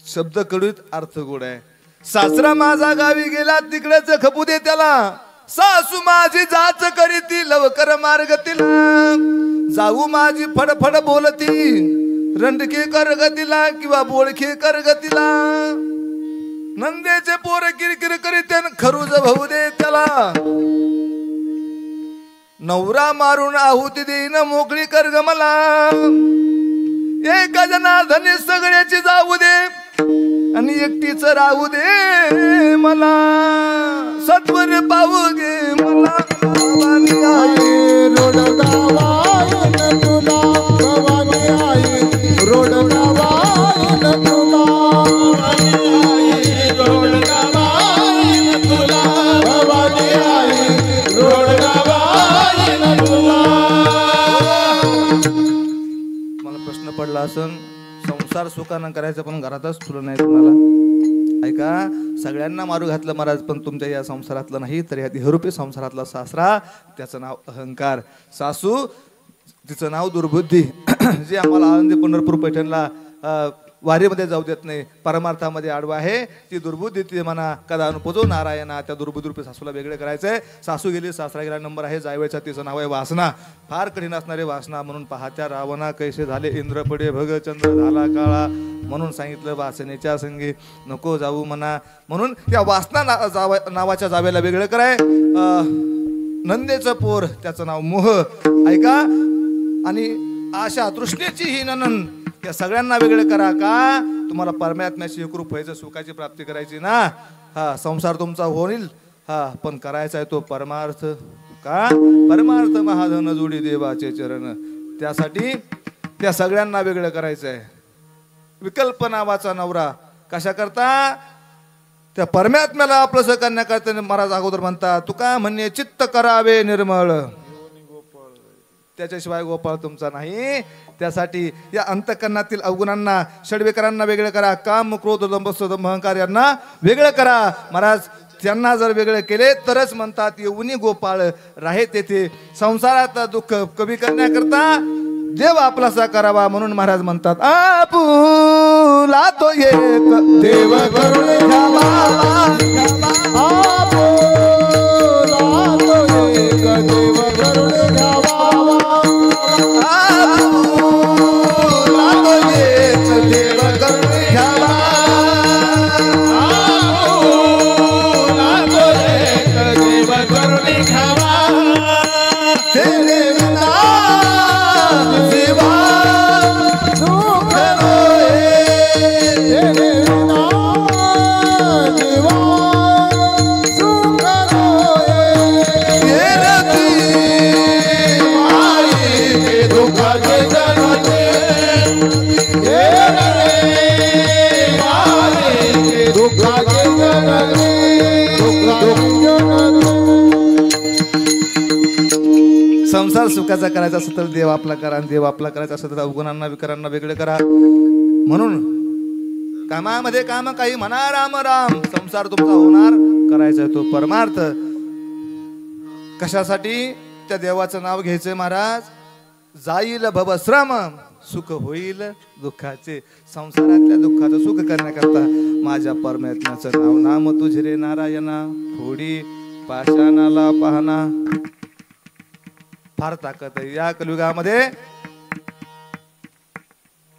शब्द कडूत अर्थ गोड आहे. सासरा माझा गावी गेला तिकडेच खपू दे त्याला. सासू माझी जाच करीती लवकर मार्गतीला. जाऊ माझी फडफड बोलती रंडके करगतीला किंवा बोळखे करगतीला. नंदेचे पोर किरकिर करीत खरूज भाऊ दे त्याला. नवरा मारून आहुती देईन मोकळी कर ग मला. एका जनार्दनी सगळ्याची जाऊ दे आणि एकटीच राहू दे मला. सत्वर पाहू गे मला भवानी आई रोडगावायन तुला भवानी आई रोडगावायन तुला असन संसार सुखानं करायचं पण घरातच ठुलं नाही तुम्हाला. ऐका, सगळ्यांना मारू घातलं महाराज पण तुमच्या या संसारातलं नाही तर या देहरूपी संसारातला सासरा त्याचं नाव अहंकार, सासू तिचं नाव दुर्बुद्धी जी आम्हाला आळंदी पंढरपूर पैठणला वारीमध्ये जाऊ देत नाही, परमार्थामध्ये आडवा आहे ती दुर्बुद्धी. ती म्हणा कदा अनुपजो नारायणा, त्या दुर्बुद्धीरूपी सासूला वेगळे करायचंय. सासू गेली सासरा गेला नंबर आहे जायवेचा, तिचं नाव आहे वासना. फार कठीण असणारे वासना. म्हणून पाहत्या रावणा कैसे झाले इंद्र पडे भग चंद्र झाला काळा, म्हणून सांगितलं वासनेच्या संगी नको जाऊ म्हणा. म्हणून त्या वासना नावाच्या जावेला वेगळं कराय. नंदेचं पोर त्याचं नाव मोह. ऐका, आणि आशा तृष्णेची ही ननन या सगळ्यांना वेगळं करा. का तुम्हाला परमात्म्याशी एकरूप व्हायचं, सुखाची प्राप्ती करायची ना. हा संसार तुमचा होईल हा, पण करायचा आहे तो परमार्थ. का परमार्थ महाधन जोडी देवाचे चरण, त्यासाठी त्या सगळ्यांना वेगळं करायचं आहे. विकल्प नावाचा नवरा कशा करता त्या परमात्म्याला आपलं करण्याकरता महाराज अगोदर म्हणतात तुका म्हणणे चित्त करावे निर्मळ, त्याच्याशिवाय गोपाळ तुमचा नाही. त्यासाठी या अंतःकरणातील अवगुणांना षड्विकारांना वेगळं करा. काम क्रोध दंभ दंभ अहंकार यांना वेगळं करा. महाराज त्यांना जर वेगळे केले तरच म्हणतात येऊनी गोपाळ राहे तेथे. संसारात दुःख कमी करण्याकरता देव आपलासा करावा. म्हणून महाराज म्हणतात आपुला तो एक देव करून घ्यावा, आपुला तो एक देव करून घ्यावा, संसार सुखाचा करायचा असेल तर देव आपला करा, देव आपला करायचा असेल तर अवगुणांना विकारांना वेगळे करा. म्हणून कामामध्ये काम काही म्हणा राम राम, संसार तुमचा होणार करायचा आहे तो परमार्थ. कशासाठी त्या देवाचं नाव घ्यायचंय महाराज. जाईल भवश्रम सुख होईल दुःखाचे, संसारातल्या दुःखाचं सुख करण्याकरता माझ्या परमात्म्याचं नाव नाम तुझे रे नारायणा. थोडी पाषाणाला पाहना फार ताकद आहे या कलियुगामध्ये.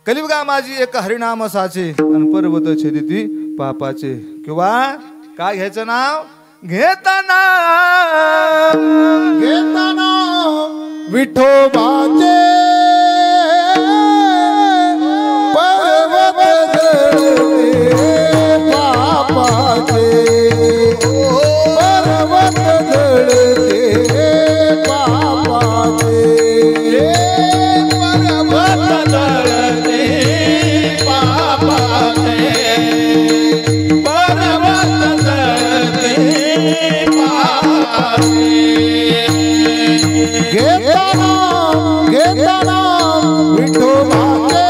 कलियुगा माझी एक हरिनाम साचे आणि पर्वत छेदिती पापाचे. किंवा काय घ्यायचं नाव घेताना घेताना विठोबाचे पर्वत जळते पापाचे, पर्वत जळते पापाचे, पर्वत जळते पापाचे, पर्वत जळते पापाचे. घेताना घेताना विठोबाचे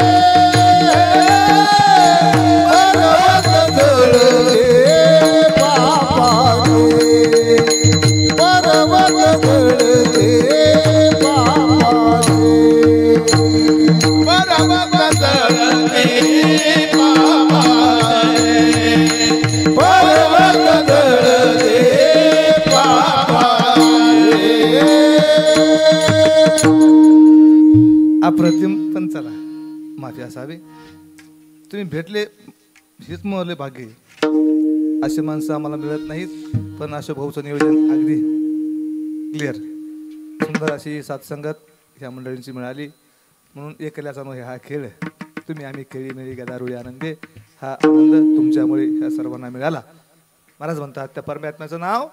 पर्वत जळते पापाचे, पर्वत जळते पापाचे, पर्वत जळते पापाचे, पर्वत जळते पापाचे. अप्रतिम. पण चला माफी असावी, तुम्ही भेटले हेच मोहले भाग्य. असे माणसं आम्हाला मिळत नाहीत. पण अशा भाऊचं नियोजन अगदी क्लिअर, सुंदर अशी साथसंगत ह्या मंडळींची मिळाली. म्हणून एकल्याचा नो हा खेळ तुम्ही आम्ही खेळी मिळी गदारुळी आनंदे, हा आनंद तुमच्यामुळे ह्या सर्वांना मिळाला. महाराज म्हणतात त्या परमात्म्याचं नाव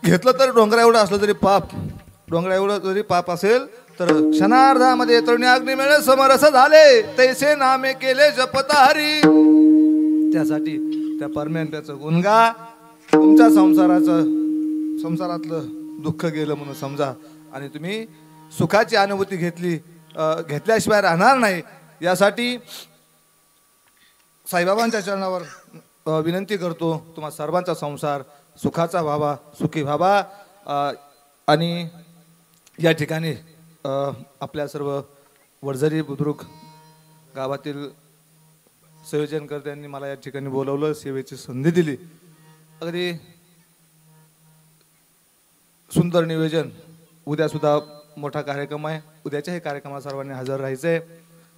घेतलं तर डोंगरा एवढं असलं तरी पाप, डोंगरा एवढं जरी पाप असेल तर क्षणार्धामध्ये तरुणी अग्नी मिळे समरस झाले तैसे नामे केले जपता हरी. त्यासाठी त्या परमात्म्याचं गुणगा. तुमच्या संसारातलं दुःख गेलं म्हणून समजा आणि तुम्ही सुखाची अनुभूती घेतली. घेतल्याशिवाय राहणार नाही. यासाठी साईबाबांच्या चरणावर विनंती करतो, तुम्हा सर्वांचा संसार सुखाचा व्हावा, सुखी व्हावा. आणि या ठिकाणी आपल्या सर्व वडझरी बुद्रुक गावातील संयोजनकर्त्यांनी मला या ठिकाणी बोलवलं, सेवेची संधी दिली. अगदी सुंदर नियोजन. उद्यासुद्धा मोठा कार्यक्रम आहे. उद्याच्याही कार्यक्रमात सर्वांनी हजर राहायचं आहे.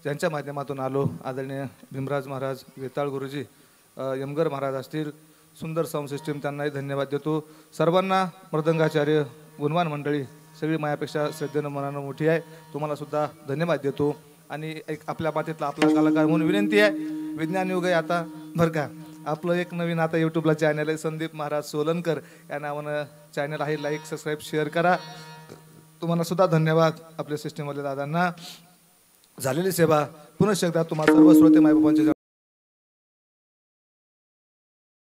ज्यांच्या माध्यमातून आलो, आदरणीय भीमराज महाराज, वेताळ गुरुजी, यमगर महाराज असतील, सुंदर साऊंड सिस्टीम, त्यांनाही धन्यवाद देतो. सर्वांना मृदंगाचार्य, गुणवान मंडळी, सगळी मायापेक्षा श्रद्धेनं मनानं मोठी आहे, तुम्हाला सुद्धा धन्यवाद देतो. आणि एक आपल्या मातीतला आपला कलाकार म्हणून विनंती आहे, विज्ञान युग आहे आता बरं का. आपलं एक नवीन आता यूट्यूबला चॅनल आहे, संदीप महाराज सोलनकर या नावानं चॅनल आहे. लाईक, सबस्क्राईब, शेअर करा. तुम्हाला सुद्धा धन्यवाद. आपल्या सिस्टीमवाल्या दादांना झालेली सेवा पुनश्च एकदा तुम्हाला सर्व श्रोते मायबापांच्या